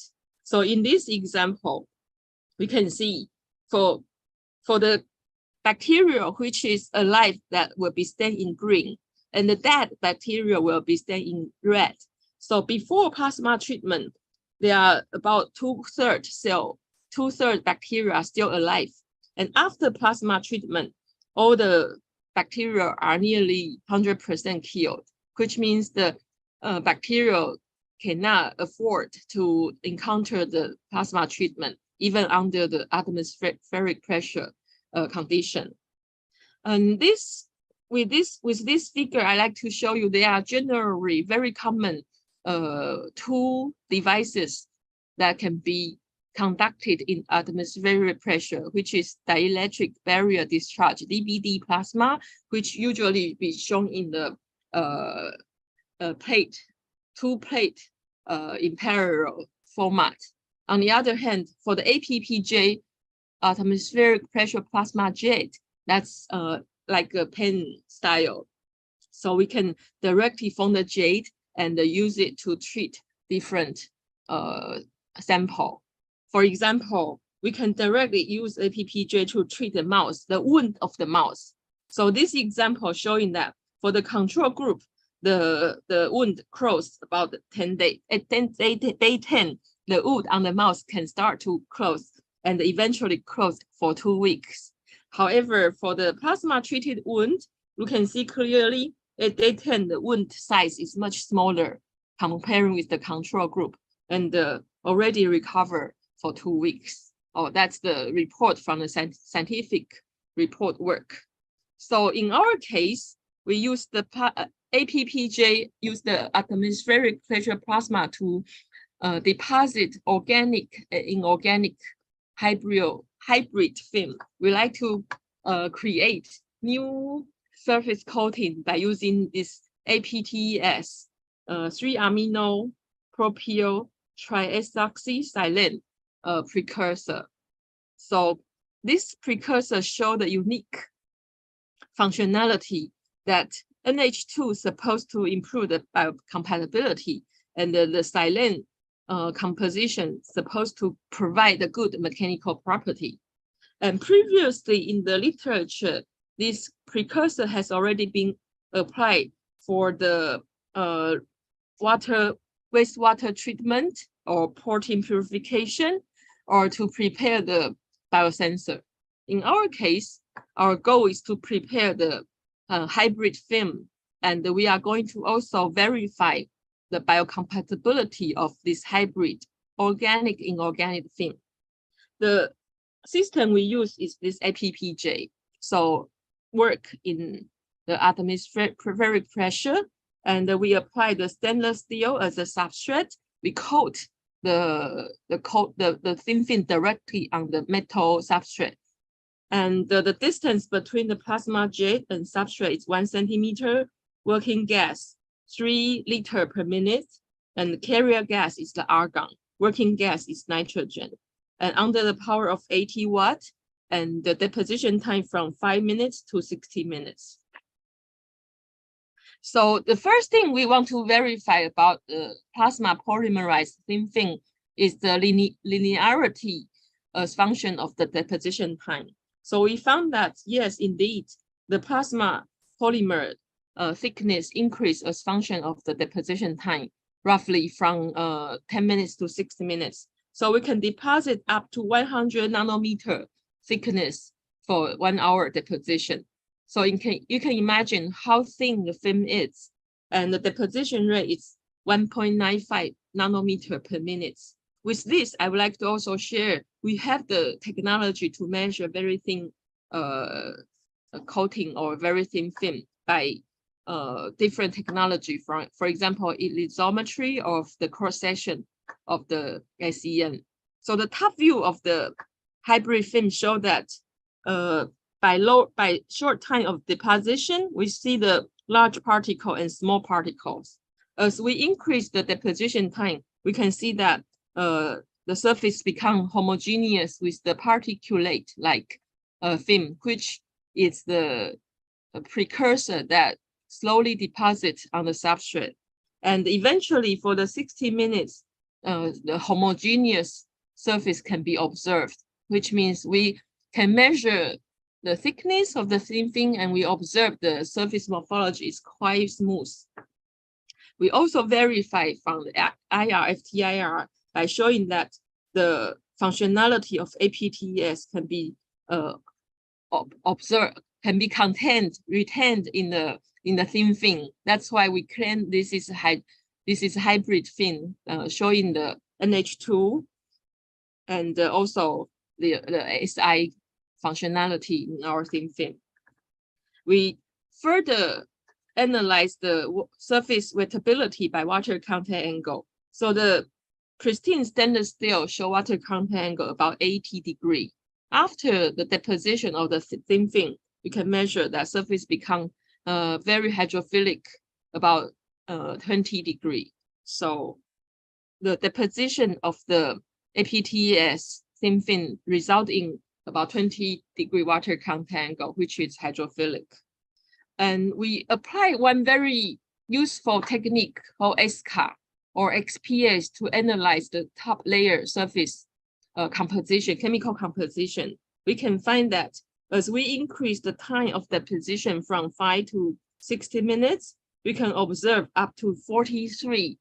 So in this example, we can see for the bacteria which is alive, that will be stained in green, and the dead bacteria will be stained in red. So before plasma treatment, there are about two-thirds bacteria are still alive. And after plasma treatment, all the bacteria are nearly 100% killed, which means the bacteria cannot afford to encounter the plasma treatment, even under the atmospheric pressure condition. And with this figure, I like to show you they are generally very common two devices that can be conducted in atmospheric pressure, which is dielectric barrier discharge, DBD plasma, which usually be shown in the two plate in parallel format. On the other hand, for the APPJ, atmospheric pressure plasma jet, that's like a pen style. So we can directly form the jet and use it to treat different sample. For example, we can directly use APPJ to treat the mouse, the wound of the mouse. So this example showing that for the control group, the wound closed about 10 days. At day 10, the wound on the mouse can start to close and eventually close for 2 weeks. However, for the plasma-treated wound, you can see clearly at day 10, the wound size is much smaller comparing with the control group and already recovered for 2 weeks. Oh, that's the report from the scientific report work. So in our case, we use the APPJ, use the atmospheric pressure plasma to deposit organic and inorganic hybrid film. We like to create new surface coating by using this APTES, 3-amino propyl triazoxysilane precursor. So this precursor show the unique functionality that NH2 is supposed to improve the biocompatibility, and the silane composition supposed to provide a good mechanical property. And previously in the literature, this precursor has already been applied for the wastewater treatment or protein purification, or to prepare the biosensor. In our case, our goal is to prepare the hybrid film, and we are going to also verify the biocompatibility of this hybrid organic inorganic film. The system we use is this APPJ. So work in the atmospheric pressure, and we apply the stainless steel as a substrate. We coat the thin film directly on the metal substrate. And the distance between the plasma jet and substrate is 1 centimeter, working gas 3 liters per minute, and the carrier gas is the argon. Working gas is nitrogen. And under the power of 80 watts, and the deposition time from 5 minutes to 60 minutes. So the first thing we want to verify about the plasma polymerized thin film is the linearity as function of the deposition time. So we found that, yes, indeed, the plasma polymer thickness increase as function of the deposition time, roughly from 10 minutes to 60 minutes. So we can deposit up to 100 nanometer thickness for 1 hour deposition. So you can imagine how thin the film is, and the deposition rate is 1.95 nanometer per minute. With this, I would like to also share, we have the technology to measure very thin coating or very thin film by different technology, for example, lithometry of the cross-section of the SEM. So the top view of the hybrid film show that by short time of deposition, we see the large particle and small particles. As we increase the deposition time, we can see that the surface become homogeneous with the particulate-like film, which is the precursor that slowly deposits on the substrate. And eventually, for the 60 minutes, the homogeneous surface can be observed, which means we can measure the thickness of the thin film, and we observe the surface morphology is quite smooth. We also verify from the IR/FTIR by showing that the functionality of APTES can be observed, can be retained in the thin film. That's why we claim this is hybrid film, showing the NH2 and also the SI functionality in our thin film. We further analyze the surface wettability by water contact angle. So the pristine stainless steel show water contact angle about 80 degrees. After the deposition of the thin film, we can measure that surface become very hydrophilic, about 20 degrees. So the deposition of the APTES thin film result in about 20-degree water contact angle, which is hydrophilic. And we apply one very useful technique called SCA or XPS to analyze the top layer surface composition, chemical composition. We can find that as we increase the time of deposition from 5 to 60 minutes, we can observe up to 43%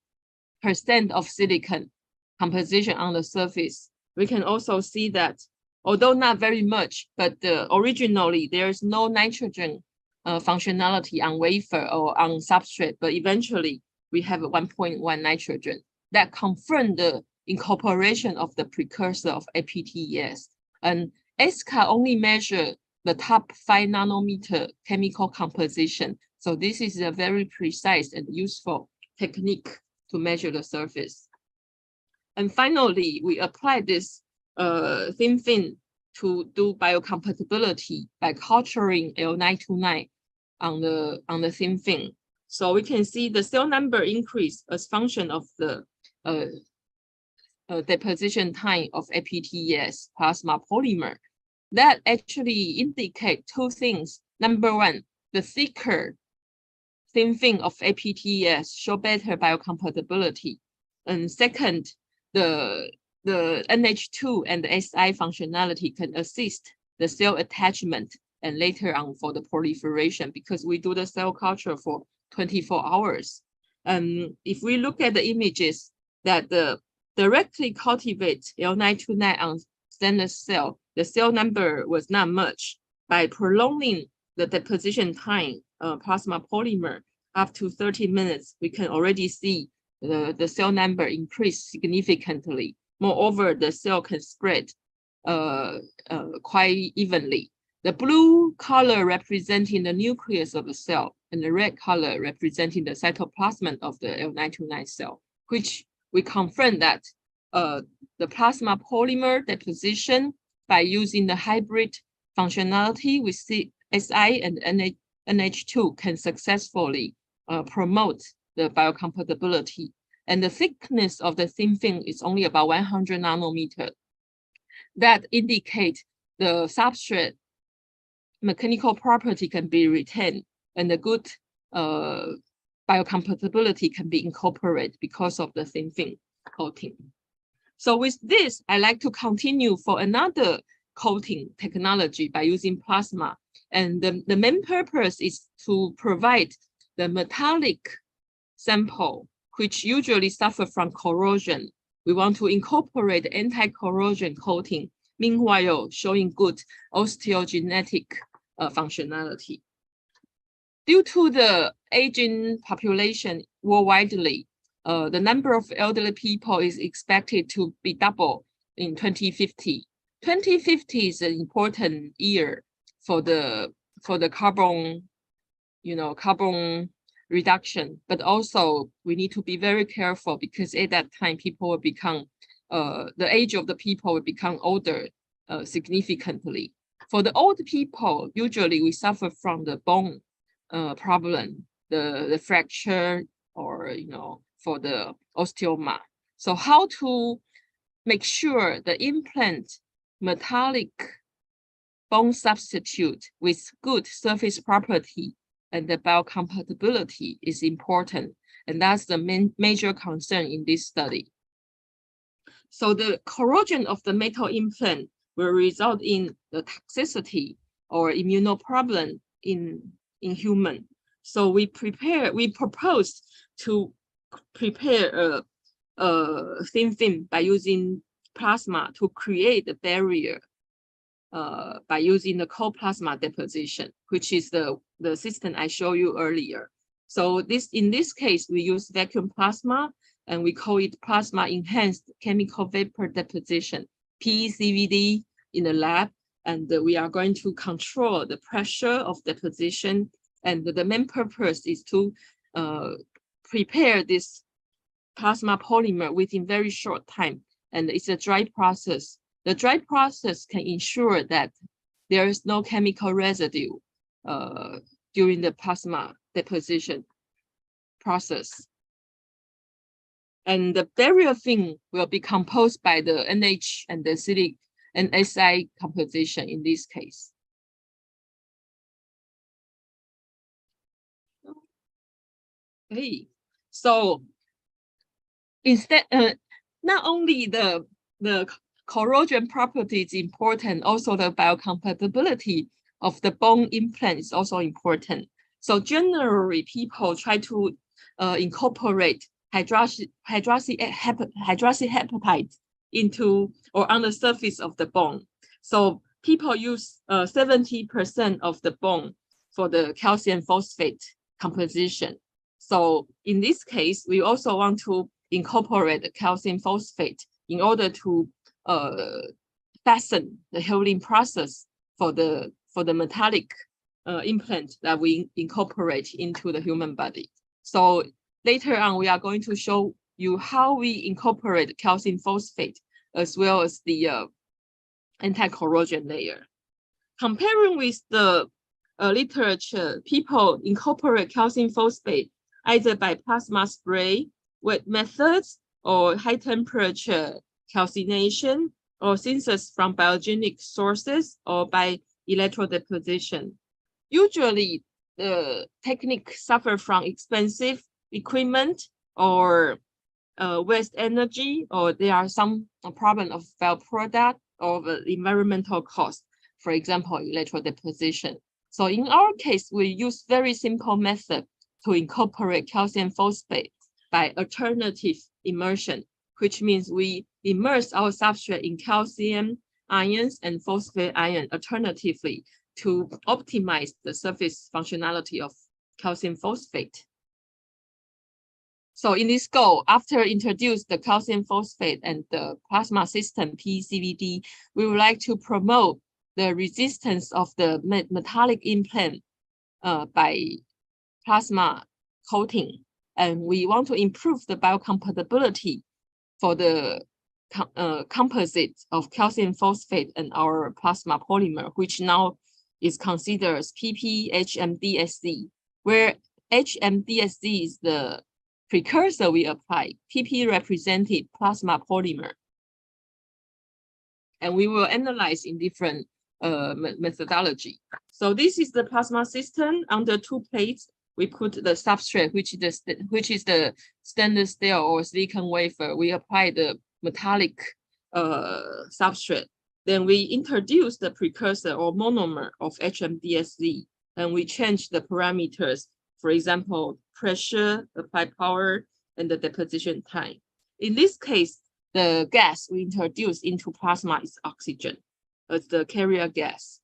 of silicon composition on the surface. We can also see that although not very much, but originally there is no nitrogen functionality on wafer or on substrate, but eventually we have a 1.1 nitrogen that confirmed the incorporation of the precursor of APTES. And ISAC only measure the top 5 nanometer chemical composition. So this is a very precise and useful technique to measure the surface. And finally, we apply this thin film to do biocompatibility by culturing L929 on the thin film. So we can see the cell number increase as function of the deposition time of APTES plasma polymer. That actually indicate 2 things. Number one, the thicker thin film of APTES show better biocompatibility. And second, the NH2 and the Si functionality can assist the cell attachment and later on for the proliferation, because we do the cell culture for 24 hours. If we look at the images that directly cultivate L929 on stainless cell, the cell number was not much. By prolonging the deposition time, plasma polymer up to 30 minutes, we can already see the cell number increase significantly. Moreover, the cell can spread quite evenly. The blue color representing the nucleus of the cell, and the red color representing the cytoplasm of the L929 cell, which we confirm that the plasma polymer deposition by using the hybrid functionality with Si and NH2 can successfully promote the biocompatibility. And the thickness of the thin film is only about 100 nanometer. That indicate the substrate mechanical property can be retained and the good biocompatibility can be incorporated because of the thin film coating. So with this, I like to continue for another coating technology by using plasma. And the main purpose is to provide the metallic sample, which usually suffer from corrosion. We want to incorporate anti-corrosion coating, meanwhile showing good osteogenetic functionality. Due to the aging population worldwide, the number of elderly people is expected to be double in 2050. 2050 is an important year for the carbon, carbon reduction, but also we need to be very careful because at that time people will become, the age of the people will become older significantly. For the old people, usually we suffer from the bone problem, the fracture, or for the osteoma. So how to make sure the implant metallic bone substitute with good surface property and the biocompatibility is important. And that's the major concern in this study. So the corrosion of the metal implant will result in the toxicity or immunoproblem in human. So we proposed to prepare a thin film by using plasma to create a barrier by using the cold plasma deposition, which is the system I showed you earlier. So in this case, we use vacuum plasma and we call it plasma enhanced chemical vapor deposition, PECVD, in the lab. And we are going to control the pressure of deposition. And the main purpose is to prepare this plasma polymer within very short time. And it's a dry process. The dry process can ensure that there is no chemical residue during the plasma deposition process. And the barrier film will be composed by the NH and the silic and Si composition in this case. Okay, so instead, not only the corrosion property is important, also the biocompatibility of the bone implant is also important. So generally, people try to incorporate hydroxyapatite into or on the surface of the bone. So people use 70% of the bone for the calcium phosphate composition. So in this case, we also want to incorporate the calcium phosphate in order to fasten the healing process for the metallic implant that we incorporate into the human body. So later on, we are going to show you how we incorporate calcium phosphate as well as the anti-corrosion layer. Comparing with the literature, people incorporate calcium phosphate either by plasma spray, wet methods, or high temperature calcination, or synthesis from biogenic sources, or by electrodeposition. Usually, the technique suffers from expensive equipment or waste energy, or there are some problem of byproduct or the environmental cost, for example, electrodeposition. So in our case, we use very simple method to incorporate calcium phosphate by alternative immersion, which means we immerse our substrate in calcium ions and phosphate ion alternatively to optimize the surface functionality of calcium phosphate. So in this goal, after introduce the calcium phosphate and the plasma system PECVD, we would like to promote the resistance of the metallic implant by plasma coating. And we want to improve the biocompatibility for the composite of calcium phosphate and our plasma polymer, which now is considered as PP-HMDSZ, where HMDSZ is the precursor we apply. PP represented plasma polymer. And we will analyze in different methodology. So this is the plasma system. Under two plates, we put the substrate, which is the stainless steel or silicon wafer. We apply the metallic substrate. Then we introduce the precursor or monomer of HMDSZ, and we change the parameters. For example, pressure, applied power, and the deposition time. In this case, the gas we introduce into plasma is oxygen as the carrier gas.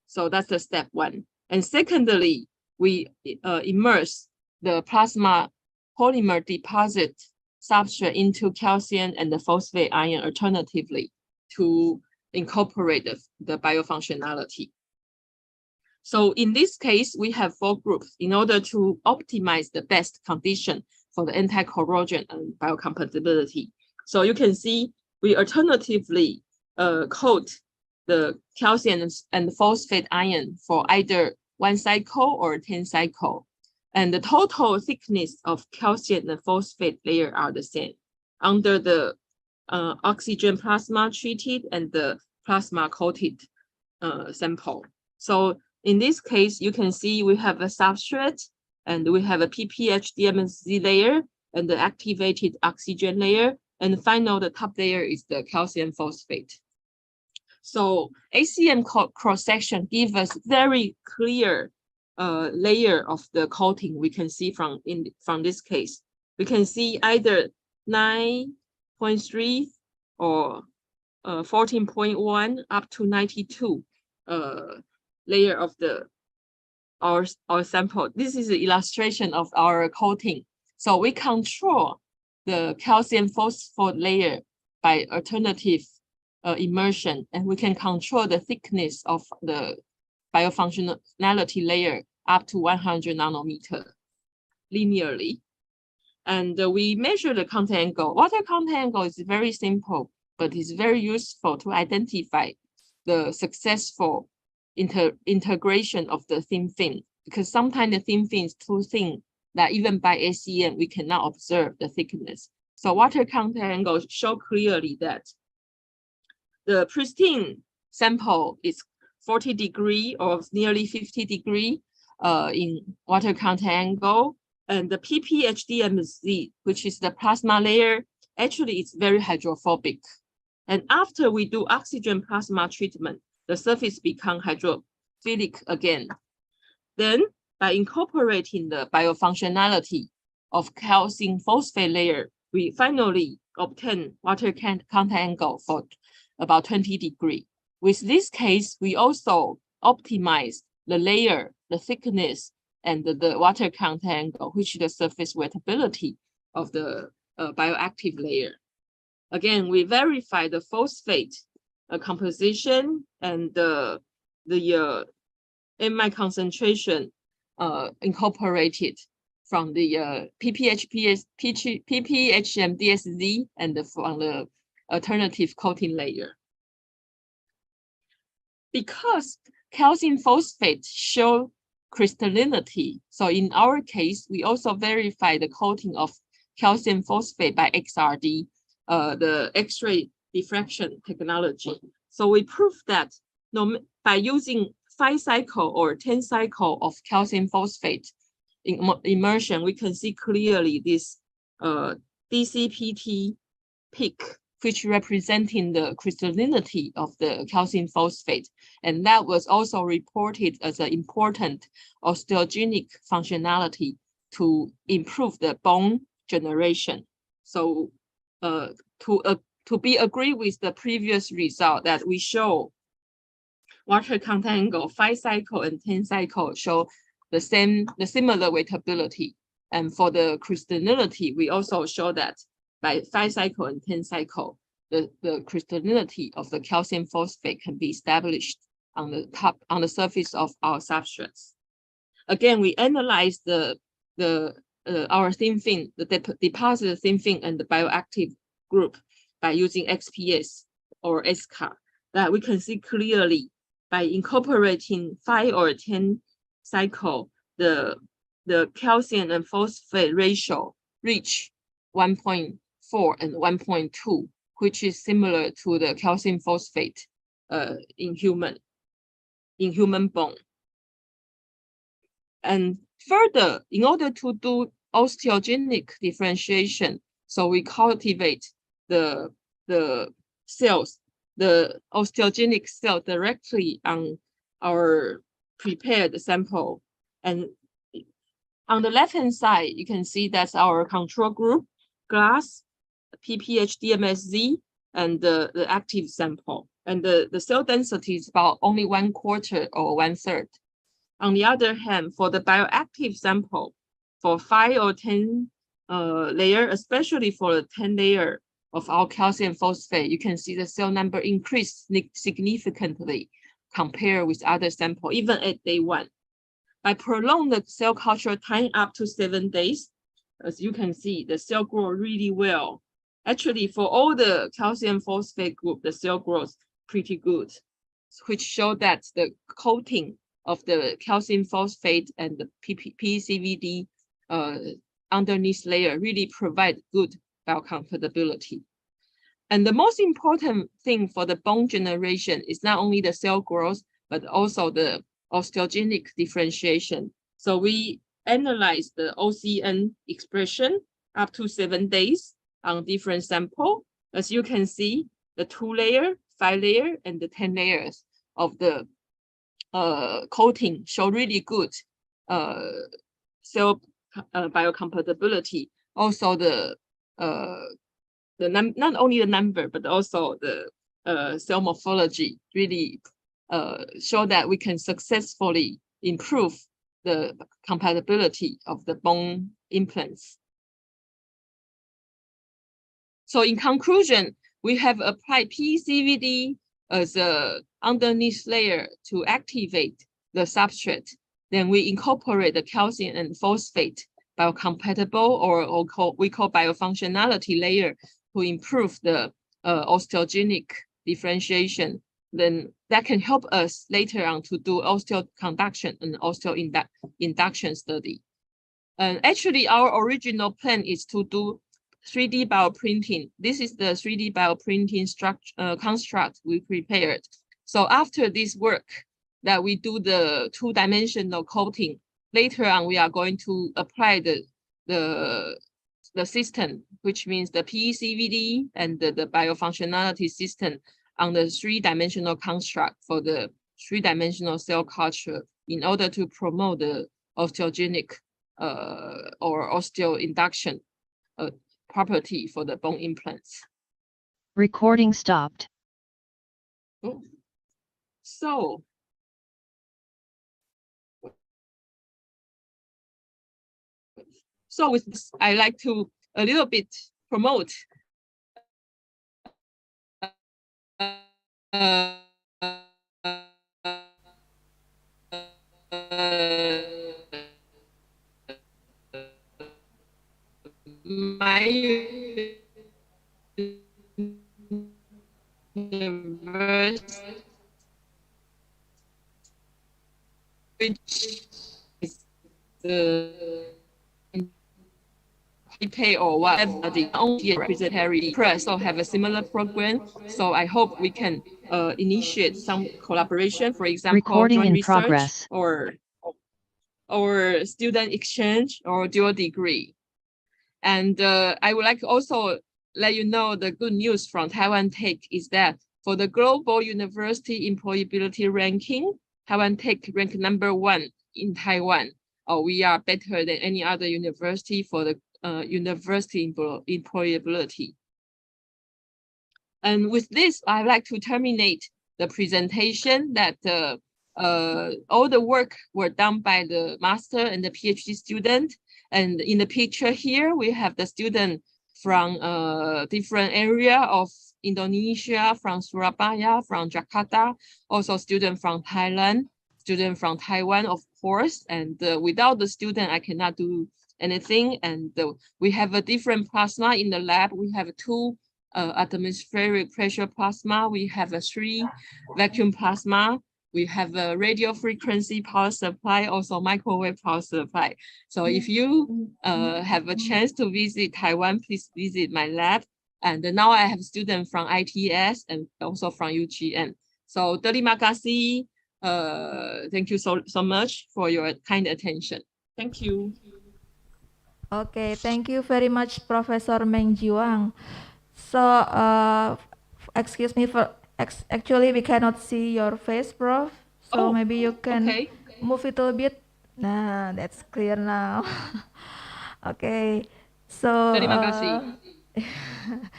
So that's the step one. And secondly, we immerse the plasma polymer deposit substrate into calcium and the phosphate ion alternatively to incorporate the biofunctionality. So in this case, we have 4 groups in order to optimize the best condition for the anti-corrosion and biocompatibility. So you can see we alternatively coat the calcium and phosphate ion for either 1 cycle or 10 cycle. And the total thickness of calcium and phosphate layer are the same under the oxygen plasma treated and the plasma coated sample. So in this case, you can see we have a substrate and we have a PP-HDMSZ layer and the activated oxygen layer. And finally, the top layer is the calcium phosphate. So ACM cross-section gives us very clear layer of the coating we can see from this case. We can see either 9.3 or 14.1 up to 92 layer of our sample. This is the illustration of our coating. So we control the calcium phosphate layer by alternative immersion, and we can control the thickness of the biofunctionality layer up to 100 nanometer linearly. And we measure the contact angle. Water contact angle is very simple, but it's very useful to identify the successful integration of the thin film, because sometimes the thin film is too thin that even by ACM, we cannot observe the thickness. So water contact angle show clearly that the pristine sample is 40 degree or nearly 50 degree in water contact angle. And the PP-HDMSZ, which is the plasma layer, actually it's very hydrophobic. And after we do oxygen plasma treatment, the surface becomes hydrophilic again. Then by incorporating the biofunctionality of calcium phosphate layer, we finally obtain water contact angle for about 20 degree. With this case, we also optimize the layer, the thickness, and the water content angle, which is the surface wettability of the bioactive layer. Again, we verify the phosphate composition and the amide concentration incorporated from the PPHM-DSZ and from the alternative coating layer. Because calcium phosphate show crystallinity, so in our case, we also verify the coating of calcium phosphate by XRD, the X-ray diffraction technology. So we prove that by using 5 cycle or 10 cycle of calcium phosphate in immersion, we can see clearly this DCPT peak, which representing the crystallinity of the calcium phosphate. And that was also reported as an important osteogenic functionality to improve the bone generation. So to be agree with the previous result that we show water content angle 5 cycle and 10 cycle show the similar wettability. And for the crystallinity, we also show that by 5 cycle and 10 cycle, the crystallinity of the calcium phosphate can be established on the surface of our substrates. Again, we analyze our thin film, the deposited thin film and the bioactive group by using XPS or SCA, that we can see clearly by incorporating 5 or 10 cycle, the calcium and phosphate ratio reach 1.4 and 1.2, which is similar to the calcium phosphate in human bone. And further, in order to do osteogenic differentiation, so we cultivate the cells, the osteogenic cell directly on our prepared sample. And on the left-hand side, you can see that's our control group, glass, PPH-DMSZ, and the active sample. And the cell density is about only 1/4 or 1/3. On the other hand, for the bioactive sample, for 5 or 10 layer, especially for the 10 layer of our calcium phosphate, you can see the cell number increase significantly compared with other sample, even at day 1. By prolong the cell culture time up to 7 days, as you can see, the cell grow really well. Actually, for all the calcium phosphate group, the cell grows pretty good, which show that the coating of the calcium phosphate and the PECVD underneath layer really provide good biocompatibility. And the most important thing for the bone generation is not only the cell growth, but also the osteogenic differentiation. So we analyze the OCN expression up to 7 days on different sample. As you can see, the 2 layer, 5 layer, and the 10 layers of the coating show really good cell biocompatibility. Also not only the number, but also the cell morphology really show that we can successfully improve the compatibility of the bone implants. So in conclusion, we have applied PECVD as a underneath layer to activate the substrate. Then we incorporate the calcium and phosphate biocompatible or we call biofunctionality layer to improve the osteogenic differentiation. Then that can help us later on to do osteoconduction and osteoinduction study. And actually, our original plan is to do 3D bioprinting. This is the 3D bioprinting construct we prepared. So after this work that we do the 2-dimensional coating, later on we are going to apply the system, which means the PECVD and the biofunctionality system on the 3-dimensional construct for the 3-dimensional cell culture in order to promote the osteogenic or osteoinduction property for the bone implants. Recording stopped. Oh. So with this, I like to a little bit promote my university, which is the pay or whatever the only representatory press or have a similar program. So I hope we can initiate some collaboration, for example, Recording joint in research progress. or student exchange or dual degree. And I would like to also let you know the good news from Taiwan Tech is that for the global university employability ranking, Taiwan Tech ranked #1 in Taiwan. We are better than any other university for the university employability. And with this, I'd like to terminate the presentation that all the work were done by the master and the PhD student. And in the picture here, we have the student from different area of Indonesia, from Surabaya, from Jakarta, also student from Thailand, student from Taiwan, of course. And without the student, I cannot do anything. And we have a different plasma in the lab. We have 2 atmospheric pressure plasma. We have a 3 vacuum plasma. We have a radio frequency power supply, also microwave power supply. So if you have a chance to visit Taiwan, please visit my lab. And now I have students from ITS and also from UGM. So terima kasih. Thank you so much for your kind attention. Thank you. Okay, thank you very much, Professor Meng Jiwang. So, excuse me for actually we cannot see your face, Prof. So maybe you can move it a bit. Nah, that's clear now. Okay, so terima kasih.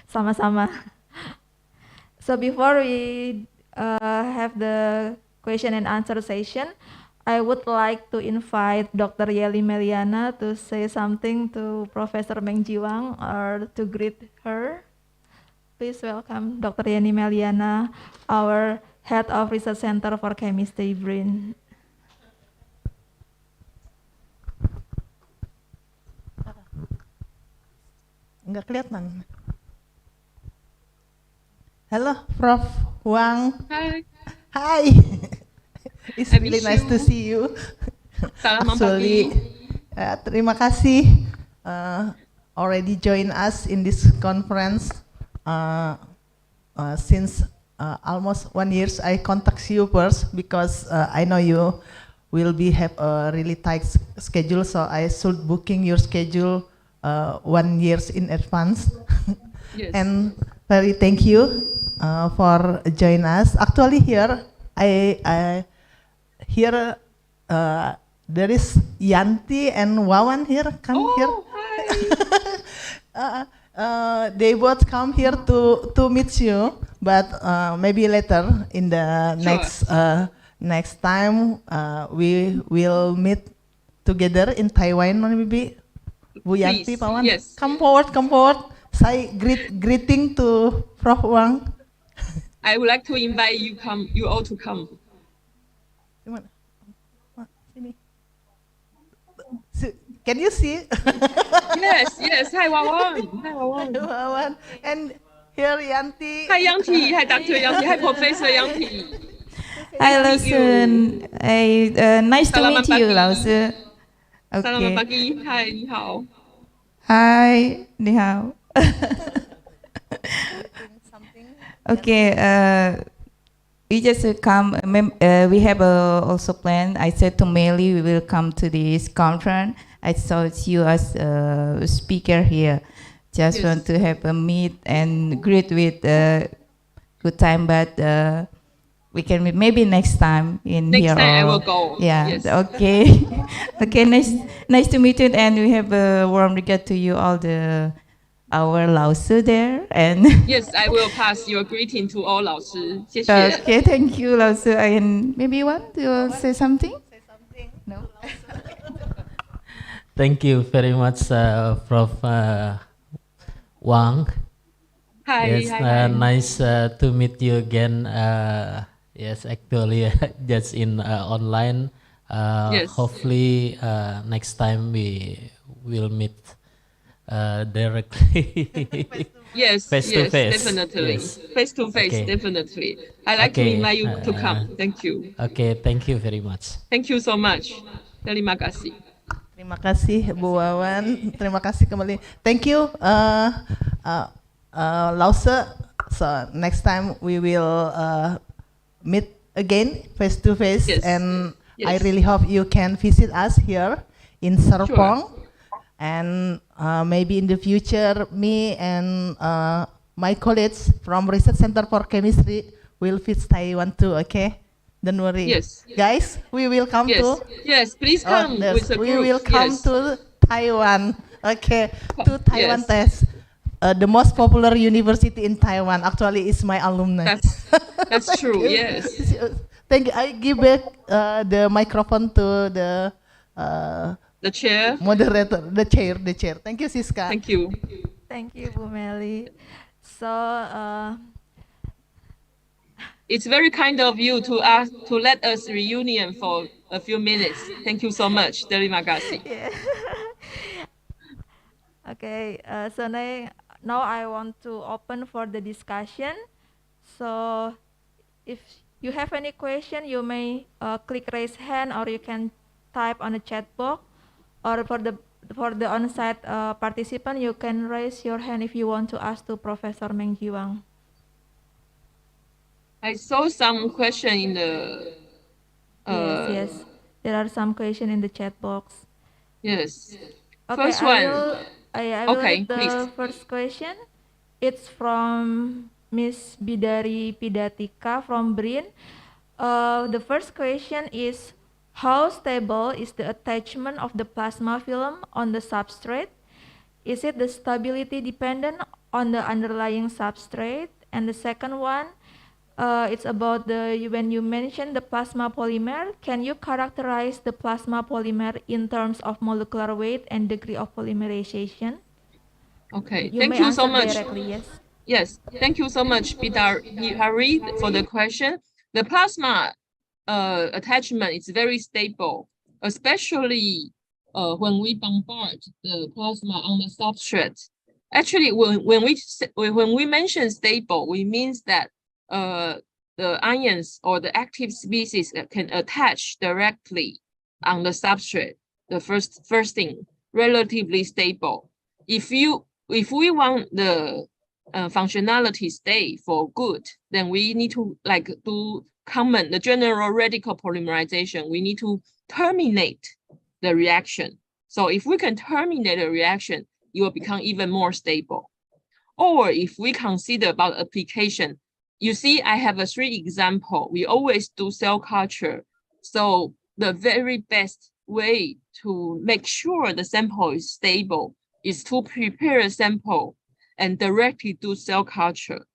Sama-sama. So before we have the question and answer session, I would like to invite Dr. Yeli Meliana to say something to Professor Meng Jiwang or to greet her. Please welcome Dr. Yeni Meliana, our Head of Research Center for Chemistry, BRIN. Enggak kelihatan. Halo, Prof. Huang. Hi. Hi. It's I really miss nice to you. see you. Salam Actually, pagi. terima kasih already join us in this conference. Since almost 1 year, I contact you first because I know you will have a really tight schedule, so I should booking your schedule 1 year in advance. Yes. And very thank you for join us. Actually, here I here there is Yanti and Wawan here. Come here. Hi. They both come here to meet you, but maybe later in the next time we will meet together in Taiwan. Maybe Bu Yanti, Please, Pawan, yes. come forward. Say greeting to Prof. Wang. I would like to invite you all to come. Sini. Can you see? Yes. Hi, Wawan. Hi, Wawan. Wawan. And here Yanti. Hi, Yanti. Hi, Dr. Yanti. Hi, Professor Yanti. Hi, Lawson. Nice to Selamat meet you, pagi. Lawson. Selamat Okay. pagi. Hi, ni hao. Hi, ni hao. Okay, we just come. We have also planned. I said to Meli we will come to this conference. I saw you as a speaker here. Just Yes. want to have a meet and greet with good time, but we can meet maybe next time in Next here. time I or- will go. Yeah. Yes. Okay. Okay. Nice to meet you, and we have a warm regard to you all the our Lao Sư there. And Yes, I will pass your greeting to all 老师。谢谢。 okay, thank you, Lao Sư. And maybe you want to say something? No. Thank you very much, Prof. Wang. Hi, Yes, hi. nice to meet you again. Yes, actually, just in online. Yes. Hopefully, next time we will meet directly. Yes, Face to yes, face. definitely. Yes. Face to face, Okay. definitely. I like to Okay, invite you to come. Thank you. Okay, thank you very much. Thank you so much. Terima kasih. Terima kasih Bu Wawan. Terima kasih kembali. Thank you, Lause. So next time we will meet again face to face, Yes. and I Yes. really hope you can visit us here in Serpong, and maybe in the future, me and my colleagues from Research Center for Chemistry will visit Taiwan too. Okay, don't worry. Yes. Guys, we will come Yes, to. yes, please Oh, come yes, with the we group. will come Yes. to Taiwan. Okay, to Taiwan Yes. test. The most popular university in Taiwan actually is my alumni. That's true. Yes. Thank you. I give back the microphone to the The chair. moderator, the chair. Thank you, Siska. Thank you. Thank you, Bu Meli. So, It's very kind of you to ask to let us reunion for a few minutes. Thank you so much. Terima kasih. yeah. Okay, so now I want to open for the discussion. So if you have any question, you may click raise hand, or you can type on the chat box, or for the on-site participant, you can raise your hand if you want to ask to Professor Meng Jiwang. I saw some question in the. Yes, there are some question in the chat box. Yes. Okay, First one. I will Okay, read the please. first question. It's from Miss Bidari Pidatika from BRIN. The first question is, how stable is the attachment of the plasma film on the substrate? Is it the stability dependent on the underlying substrate? And the second one, it's about when you mentioned the plasma polymer, can you characterize the plasma polymer in terms of molecular weight and degree of polymerization? Okay, You thank may you so answer much. directly, yes. Yes, thank you so much, Bidari, for the question. The plasma attachment is very stable, especially when we bombard the plasma on the substrate. Actually, when we mention stable, we means that the ions or the active species can attach directly on the substrate. The first thing, relatively stable. If we want the functionality stay for good, then we need to do the general radical polymerization. We need to terminate the reaction. So if we can terminate the reaction, it will become even more stable. Or if we consider about application, you see, I have 3 examples. We always do cell culture. So the very best way to make sure the sample is stable is to prepare a sample and directly do cell culture.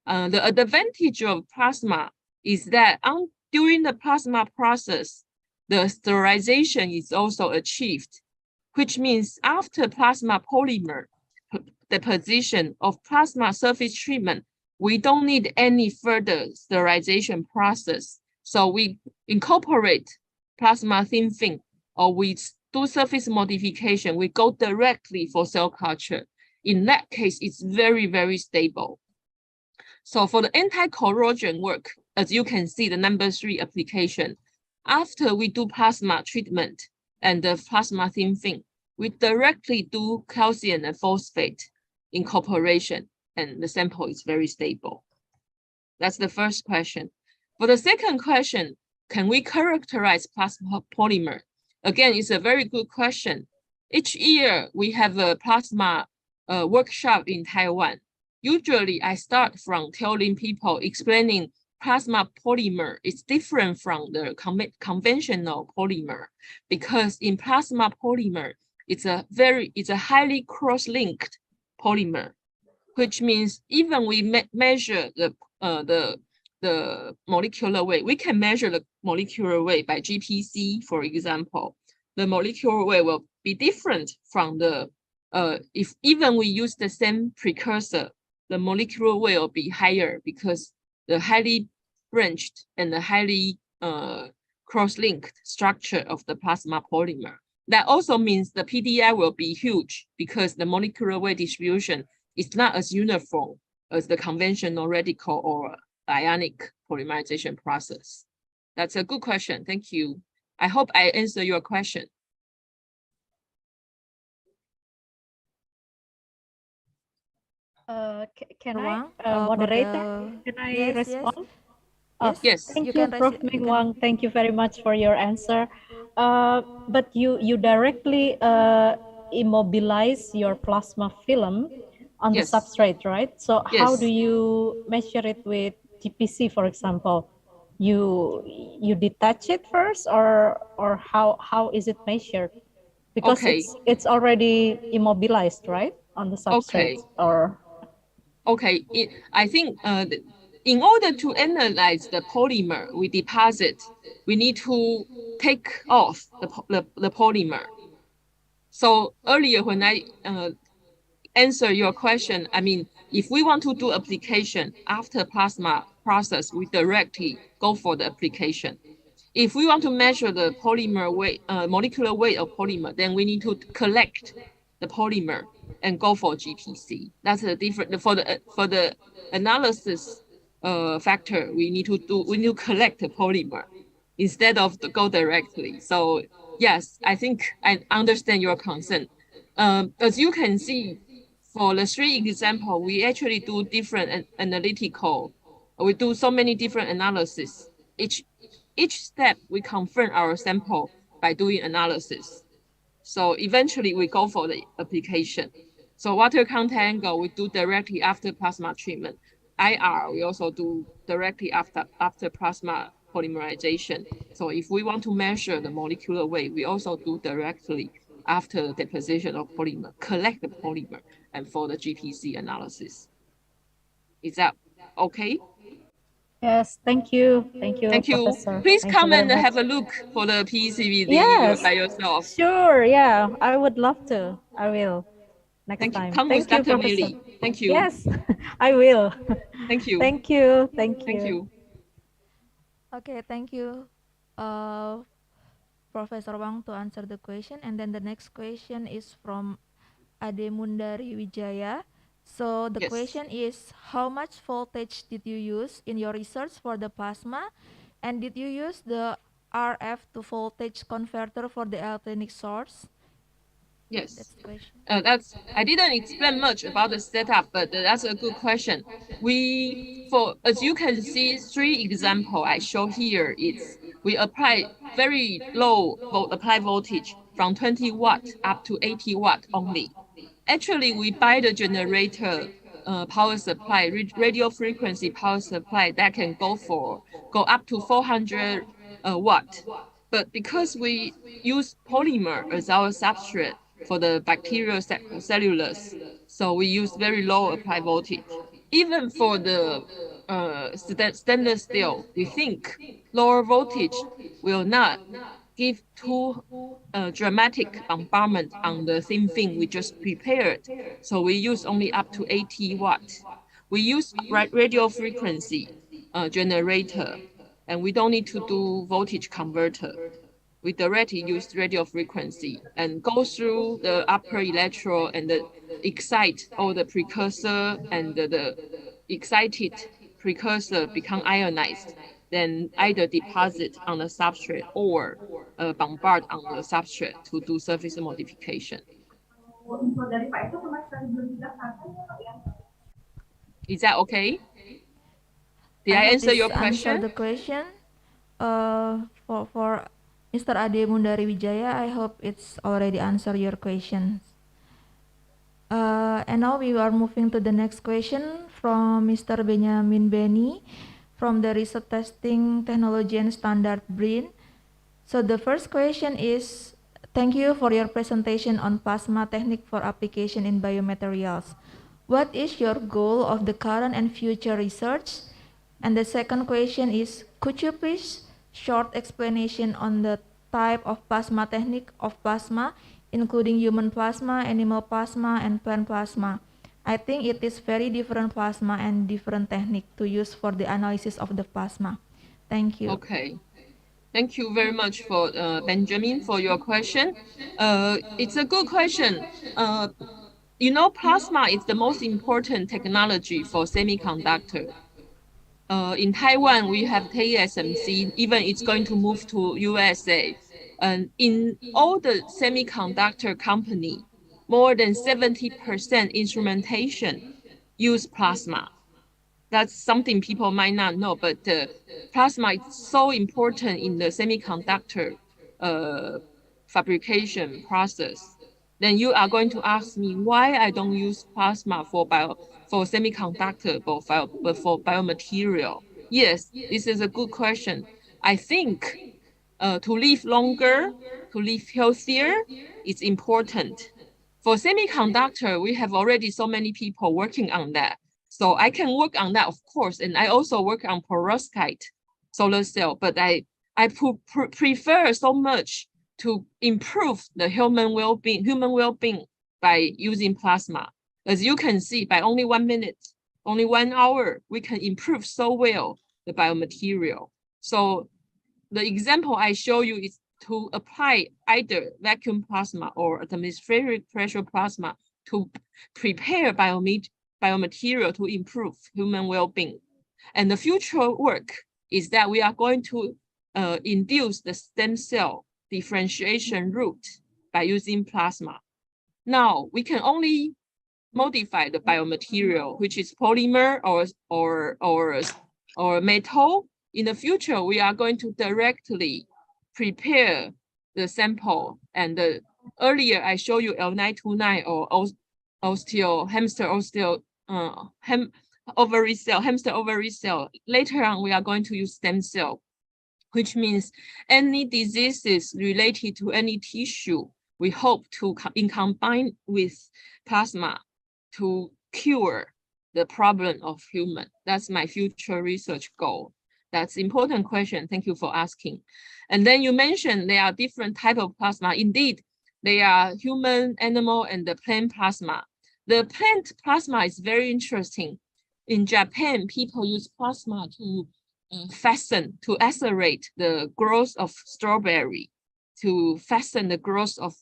The advantage of plasma is that during the plasma process, the sterilization is also achieved, which means after plasma polymer deposition of plasma surface treatment, we don't need any further sterilization process. So we incorporate plasma thin film, or we do surface modification, we go directly for cell culture. In that case, it's very, very stable. So for the anti-corrosion work, as you can see, the number 3 application, after we do plasma treatment and the plasma thin film, we directly do calcium and phosphate incorporation, and the sample is very stable. That's the first question. For the second question, can we characterize plasma polymer? Again, it's a very good question. Each year, we have a plasma workshop in Taiwan. Usually, I start from telling people, explaining plasma polymer is different from the conventional polymer, because in plasma polymer, it's a highly cross-linked polymer, which means even we measure the molecular weight, we can measure the molecular weight by GPC, for example. The molecular weight will be different from the, if even we use the same precursor, the molecular weight will be higher because the highly branched and the highly cross-linked structure of the plasma polymer. That also means the PDI will be huge because the molecular weight distribution is not as uniform as the conventional radical or ionic polymerization process. That's a good question. Thank you. I hope I answered your question. Can Ruang, I, moderator, can I respond? Oh, Yes. thank You you, can Prof. Ming Wang. Thank you very much for your answer. But you directly immobilize your plasma film on the Yes. substrate, right? So how Yes. do you measure it with GPC, for example? You detach it first, or how is it measured? Because Okay. it's already immobilized, right, on the substrate, or okay. I think in order to analyze the polymer we deposit, we need to take off the polymer. So earlier when I answer your question, I mean, if we want to do application after plasma process, we directly go for the application. If we want to measure the polymer weight, molecular weight of polymer, then we need to collect the polymer and go for GPC. That's a different for the analysis factor. We need to collect the polymer instead of go directly. So yes, I think I understand your concern. As you can see, for the three example, we actually do different analytical. We do so many different analysis. Each step, we confirm our sample by doing analysis. So eventually we go for the application. So water content angle, we do directly after plasma treatment. IR, we also do directly after plasma polymerization. So if we want to measure the molecular weight, we also do directly after deposition of polymer, collect the polymer, and for the GPC analysis. Is that okay? yes, thank you, Thank you. Professor. Please Thank come you very and much. have a look for the PECVD Yes, by yourself. sure, yeah, I would love to. I will next Thank you. time. Come Thank with you, Dr. Professor. Meili. Thank you. Yes, I will. Thank you. Thank you. Thank you. Thank you. Okay, thank you, Professor Wang, to answer the question. And then the next question is from Ade Mundari Wijaya. So the Yes. question is, how much voltage did you use in your research for the plasma? And did you use the RF to voltage converter for the electronic source? Yes. That's the question. I didn't explain much about the setup, but that's a good question. As you can see, three example I show here, we apply very low apply voltage from 20 watt up to 80 watt only. Actually, we buy the generator power supply, radio frequency power supply that can go up to 400 watt. But because we use polymer as our substrate for the bacterial cellulose, so we use very low applied voltage. Even for the stainless steel, we think lower voltage will not give too dramatic bombardment on the same thing we just prepared. So we use only up to 80 watt. We use radio frequency generator, and we don't need to do voltage converter. We directly use radio frequency and go through the upper electrode and excite all the precursor, and the excited precursor become ionized, then either deposit on the substrate or bombard on the substrate to do surface modification. Is that okay? Did I answer your question? Answer the question. For Mr. Ade Mundari Wijaya, I hope it's already answered your question. And now we are moving to the next question from Mr. Benjamin Benny from the Research Testing Technology and Standard BRIN. So the first question is, thank you for your presentation on plasma technique for application in biomaterials. What is your goal of the current and future research? And the second question is, could you please short explanation on the type of plasma technique of plasma, including human plasma, animal plasma, and plant plasma? I think it is very different plasma and different technique to use for the analysis of the plasma. Thank you. Okay. Thank you very much for Benjamin for your question. It's a good question. You know, plasma is the most important technology for semiconductor. In Taiwan, we have TSMC, even it's going to move to USA. And in all the semiconductor company, more than 70% instrumentation use plasma. That's something people might not know, but plasma is so important in the semiconductor fabrication process. Then you are going to ask me why I don't use plasma for semiconductor, but for biomaterial. Yes, this is a good question. I think to live longer, to live healthier, it's important. For semiconductor, we have already so many people working on that. So I can work on that, of course, and I also work on perovskite solar cell, but I prefer so much to improve the human well-being by using plasma. As you can see, by only 1 minute, only 1 hour, we can improve so well the biomaterial. So the example I show you is to apply either vacuum plasma or atmospheric pressure plasma to prepare biomaterial to improve human well-being. And the future work is that we are going to induce the stem cell differentiation route by using plasma. Now, we can only modify the biomaterial, which is polymer or metal. In the future, we are going to directly prepare the sample. And earlier, I showed you L929 or hamster ovary cell. Later on, we are going to use stem cell, which means any diseases related to any tissue, we hope to combine with plasma to cure the problem of human. That's my future research goal. That's an important question. Thank you for asking. And then you mentioned there are different types of plasma. Indeed, there are human, animal, and the plant plasma. The plant plasma is very interesting. In Japan, people use plasma to to accelerate the growth of strawberry, to fasten the growth of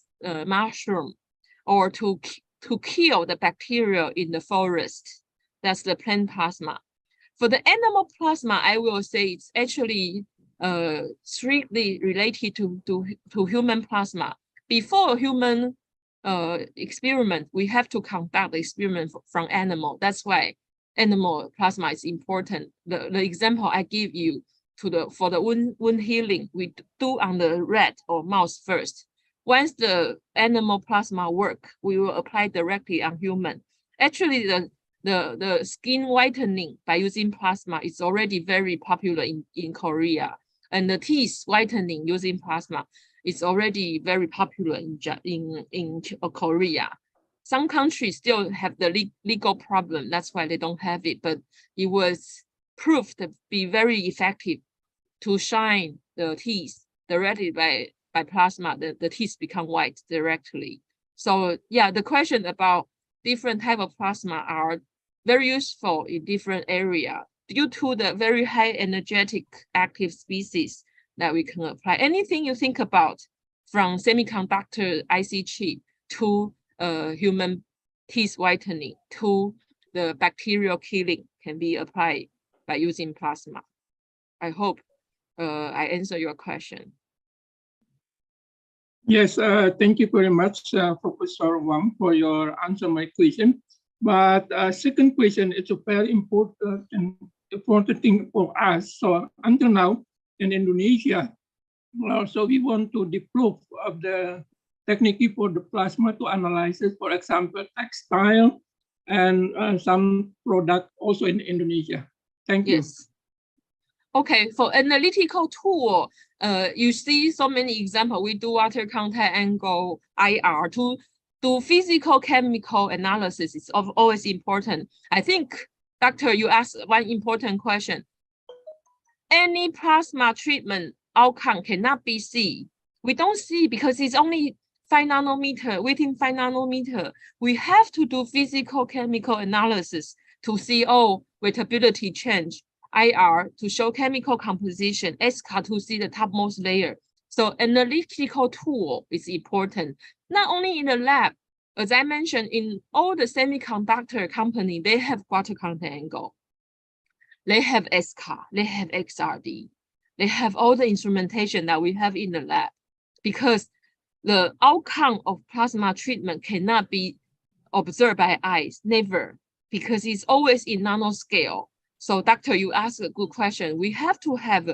mushroom, or to kill the bacteria in the forest. That's the plant plasma. For the animal plasma, I will say it's actually strictly related to human plasma. Before human experiment, we have to conduct the experiment from animal. That's why animal plasma is important. The example I give you for the wound healing, we do on the rat or mouse first. Once the animal plasma work, we will apply directly on human. Actually, the skin whitening by using plasma is already very popular in Korea, and the teeth whitening using plasma is already very popular in Korea. Some countries still have the legal problem. That's why they don't have it, but it was proved to be very effective to shine the teeth directly by plasma. The teeth become white directly. So yeah, the question about different type of plasma are very useful in different area due to the very high energetic active species that we can apply. Anything you think about, from semiconductor IC chip to human teeth whitening to the bacterial killing, can be applied by using plasma. I hope I answer your question. Yes, thank you very much, Professor Wang, for your answer my question. But second question, it's a very important thing for us. So until now in Indonesia, so we want to develop of the technique for the plasma to analyze it, for example, textile and some product also in Indonesia. Thank you. Yes. Okay, for analytical tool, you see so many examples. We do water contact angle, IR to do physical chemical analysis is always important. I think, Doctor, you asked one important question. Any plasma treatment outcome cannot be seen. We don't see because it's only 5 nanometer, within 5 nanometer. We have to do physical chemical analysis to see, oh, wettability change, IR to show chemical composition, SCA to see the topmost layer. So analytical tool is important, not only in the lab. As I mentioned, in all the semiconductor company, they have quarter content angle. They have SCA, they have XRD, they have all the instrumentation that we have in the lab, because the outcome of plasma treatment cannot be observed by eyes, never, because it's always in nanoscale. So Doctor, you asked a good question. We have to have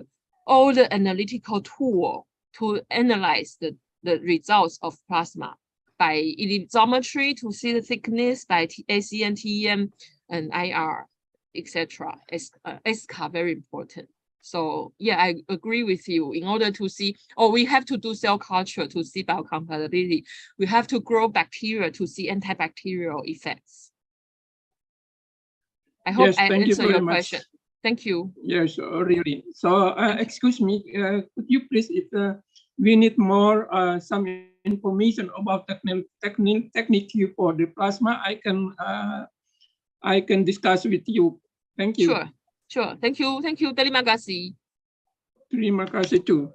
all the analytical tool to analyze the results of plasma by ellipsometry to see the thickness, by ACN, TEM, and IR, etc. SCA very important. So yeah, I agree with you. In order to see, we have to do cell culture to see biocompatibility. We have to grow bacteria to see antibacterial effects. I hope I answered your question. Thank you. Yes, really. So excuse me, could you please, if we need more some information about technique for the plasma, I can discuss with you. Thank you. Sure. Thank you. Terima kasih. Terima kasih too.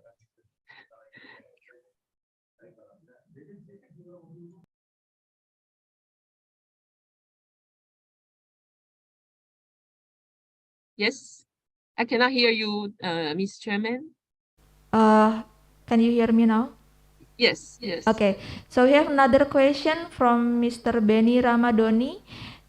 Yes, I cannot hear you, Ms. Chairman. Can you hear me now? Yes. Okay, so we have another question from Mr. Benny Ramadoni.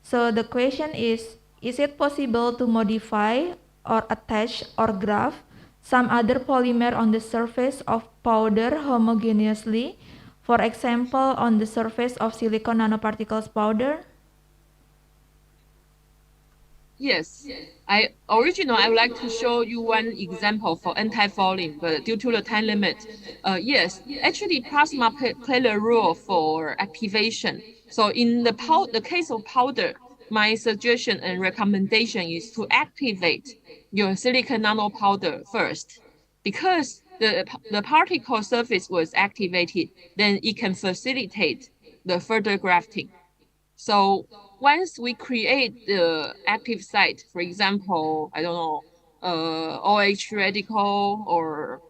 So the question is it possible to modify or attach or graft some other polymer on the surface of powder homogeneously, for example, on the surface of silicon nanoparticles powder? Yes, I would like to show you one example for anti-fouling, but due to the time limit, yes, actually plasma play a role for activation. So in the case of powder, my suggestion and recommendation is to activate your silicon nanopowder first, because the particle surface was activated, then it can facilitate the further grafting. So once we create the active site, for example, I don't know, OH radical or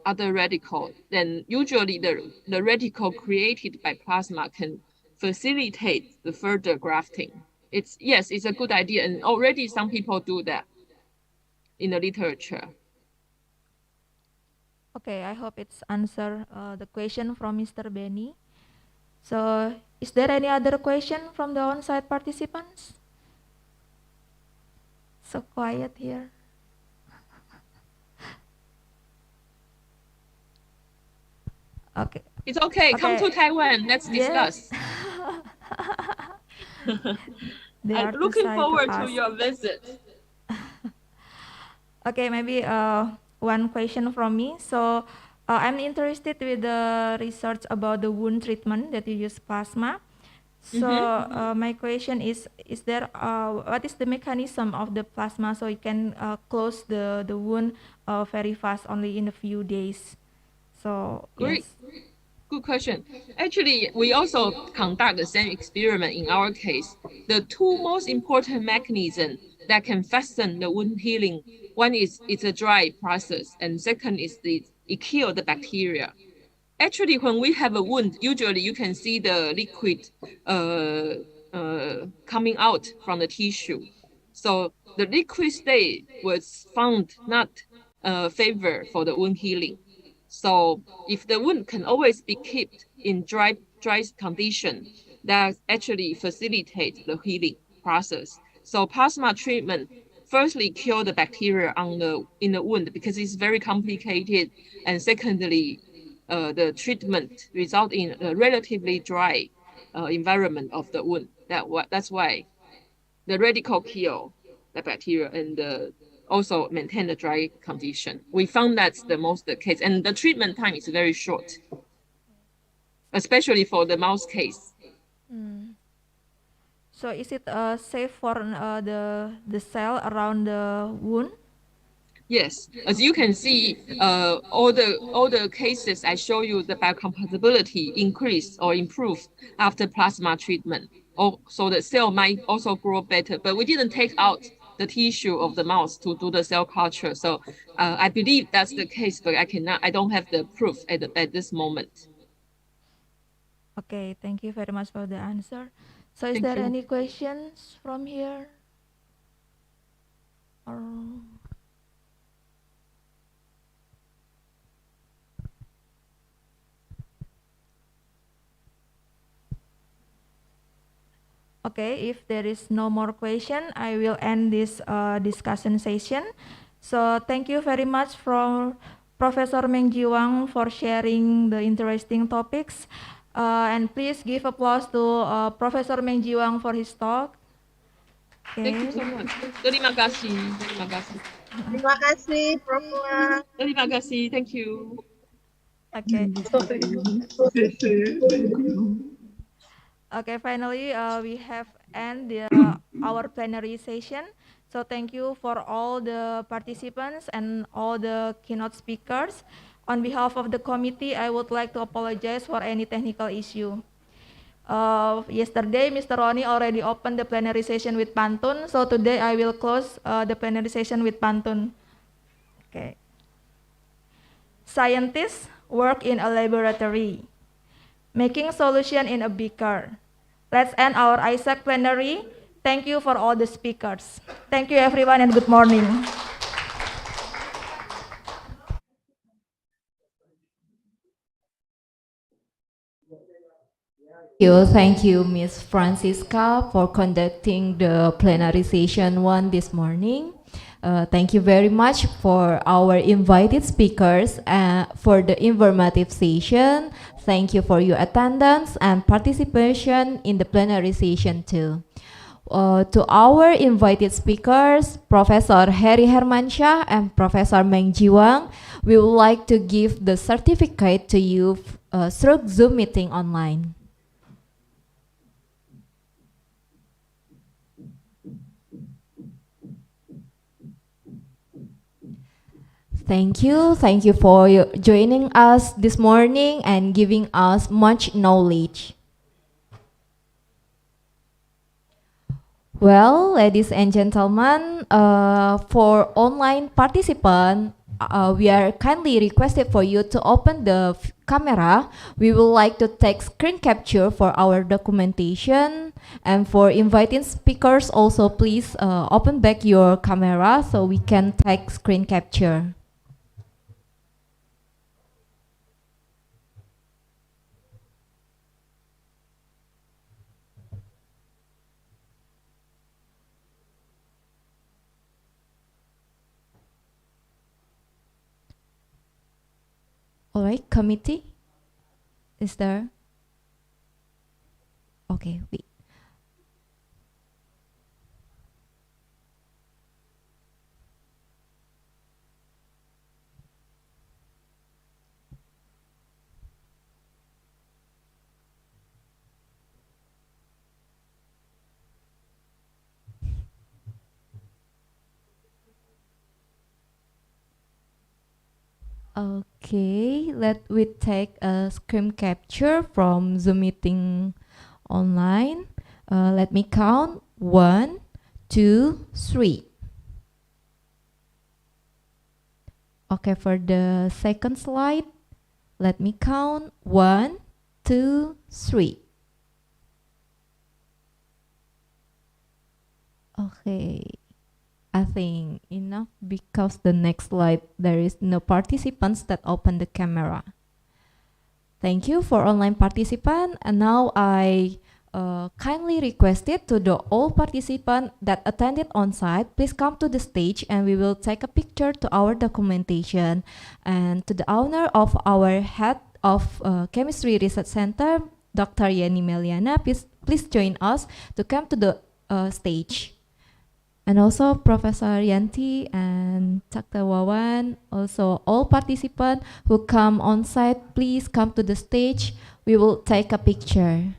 other radical, then usually the radical created by plasma can facilitate the further grafting. It's a good idea, and already some people do that in the literature. Okay, I hope it's answer the question from Mr. Benny. So, is there any other question from the on-site participants? So quiet here. Okay. It's okay. Come to Taiwan. Let's discuss. I'm looking forward to your visit. Okay, maybe one question from me. So I'm interested with the research about the wound treatment that you use plasma. So my question is there what is the mechanism of the plasma so you can close the wound very fast, only in a few days? So great. Yes. Good question. Actually, we also conduct the same experiment in our case. The two most important mechanisms that can fasten the wound healing, one is it's a dry process, and second is it kills the bacteria. Actually, when we have a wound, usually you can see the liquid coming out from the tissue. So the liquid state was found not favor for the wound healing. So if the wound can always be kept in dry condition, that actually facilitates the healing process. So plasma treatment firstly kill the bacteria in the wound because it's very complicated, and secondly, the treatment result in a relatively dry environment of the wound. That's why the radical kill the bacteria and also maintain the dry condition. We found that's the most the case, and the treatment time is very short. especially for the mouse case. So is it safe for the cell around the wound? Yes, as you can see, all the cases I show you, the biocompatibility increased or improved after plasma treatment. So the cell might also grow better, but we didn't take out the tissue of the mouse to do the cell culture. So I believe that's the case, but I don't have the proof at this moment. Okay, thank you very much for the answer. So is Thank there you. any questions from here? Or okay, if there is no more question, I will end this discussion session. So thank you very much for Professor Meng Jiwang for sharing the interesting topics. And please give applause to Professor Meng Jiwang for his talk. Thank you so much. Terima kasih. Terima kasih. Terima kasih, Prof. Wang. Terima kasih. Thank you. Okay. Thank you. Okay, finally, we have end our plenary session. So thank you for all the participants and all the keynote speakers. On behalf of the committee, I would like to apologize for any technical issue. Yesterday, Mr. Roni already opened the plenary session with Pantun, so today I will close the plenary session with Pantun. Okay. Scientists work in a laboratory, making solution in a beaker. Let's end our ISAC plenary. Thank you for all the speakers. Thank you everyone and good morning. Thank you, Ms. Francisca, for conducting the plenary session 1 this morning. Thank you very much for our invited speakers for the informative session. Thank you for your attendance and participation in the plenary session too. To our invited speakers, Professor Heri Hermansyah and Professor Meng Jiwang, we would like to give the certificate to you through Zoom meeting online. Thank you for joining us this morning and giving us much knowledge. Well, ladies and gentlemen, for online participant, we are kindly requested for you to open the camera. We would like to take screen capture for our documentation, and for inviting speakers also please open back your camera so we can take screen capture. All right, committee, is there? Okay, wait. Okay, let we take a screen capture from Zoom meeting online. Let me count 1, 2, 3. Okay, for the second slide, let me count 1, 2, 3. Okay. I think enough because the next slide there is no participants that open the camera. Thank you for online participant, and now I kindly requested to the all participants that attended on site, please come to the stage and we will take a picture to our documentation. And to the owner of our head of Chemistry Research Center, Dr. Yeni Meliana, please join us to come to the stage. And also Professor Yanti and Dr. Wawan, also all participants who come on site, please come to the stage. we will take a picture.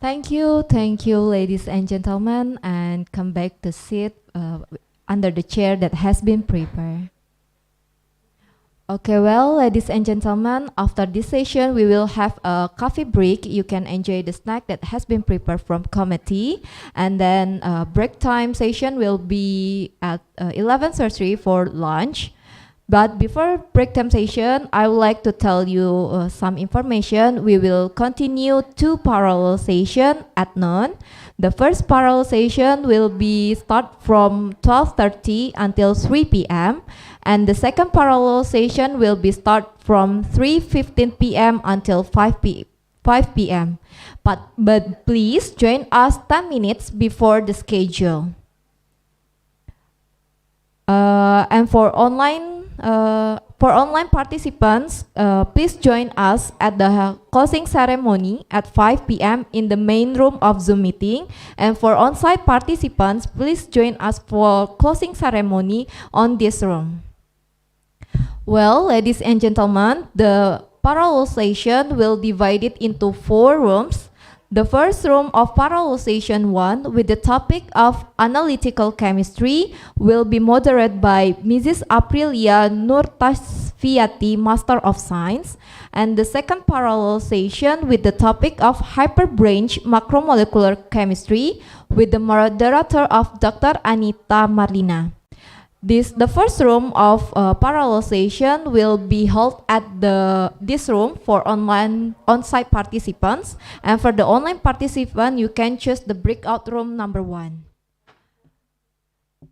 Thank you, ladies and gentlemen, and come back to sit under the chair that has been prepared. Okay, well, ladies and gentlemen, after this session, we will have a coffee break. You can enjoy the snack that has been prepared from committee, and then break time session will be at 11:30 for lunch. But before break time session, I would like to tell you some information. We will continue 2 parallel sessions at noon. The first parallel session will be start from 12:30 until 3 p.m. and the second parallel session will be start from 3:15 p.m. until 5 p.m. But please join us 10 minutes before the schedule. And for online participants, please join us at the closing ceremony at 5 p.m. in the main room of Zoom meeting. And for on-site participants, please join us for closing ceremony on this room. Well, ladies and gentlemen, the parallel session will divide it into 4 rooms. The first room of parallel session 1 with the topic of analytical chemistry will be moderated by Mrs. Aprilia Nurtasviati, Master of Science, and the second parallel session with the topic of Hyperbranched macromolecular chemistry with the moderator of Dr. Anita Marlina. The first room of parallel session will be held at this room for on-site participants, and for the online participant, you can choose the breakout room number 1.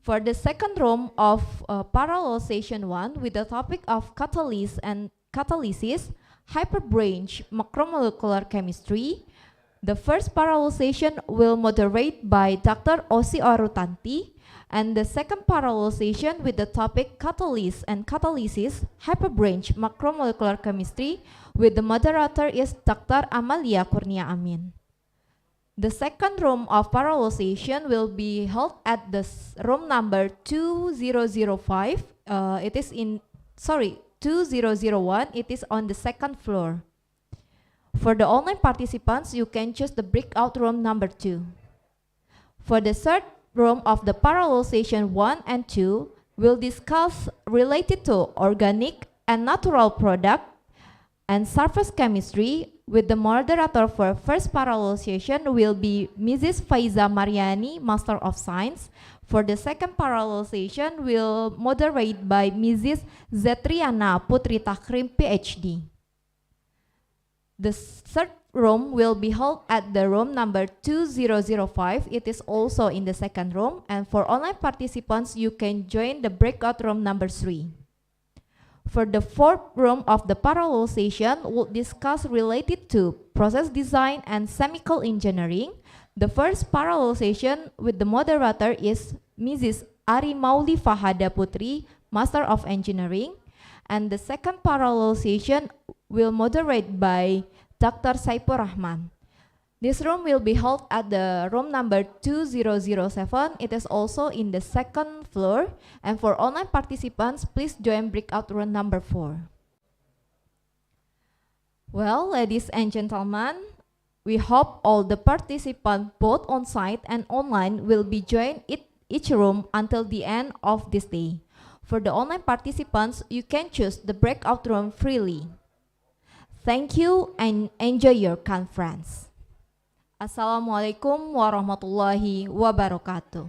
For the second room of parallel session 1 with the topic of catalysis, hyperbranched macromolecular chemistry, the first parallel session will moderate by Dr. Osi Arutanti. And the second parallel session with the topic catalysis and catalysis, hyperbranched macromolecular chemistry with the moderator is Dr. Amalia Kurnia Amin. The second room of parallel session will be held at the room number 2005. 2001. It is on the second floor. For the online participants, you can choose the breakout room number 2. For the third room of the parallel session 1 and 2 will discuss related to organic and natural product and surface chemistry with the moderator for first parallel session will be Mrs. Faiza Mariani, Master of Science. For the second parallel session will moderate by Mrs. Zetriana Putri Takrim, PhD. The third room will be held at the room number 2005. It is also in the second room, and for online participants, you can join the breakout room number 3. For the fourth room of the parallel session, we'll discuss related to process design and chemical engineering. The first parallel session with the moderator is Mrs. Ari Mauli Fahada Putri, Master of Engineering, and the second parallel session will moderate by Dr. Saipur Rahman. This room will be held at the room number 2007. It is also in the second floor. And for online participants, please join breakout room number 4. Well, ladies and gentlemen, we hope all the participants, both on site and online, will be joined in each room until the end of this day. For the online participants, you can choose the breakout room freely. Thank you and enjoy your conference. Assalamualaikum warahmatullahi wabarakatuh.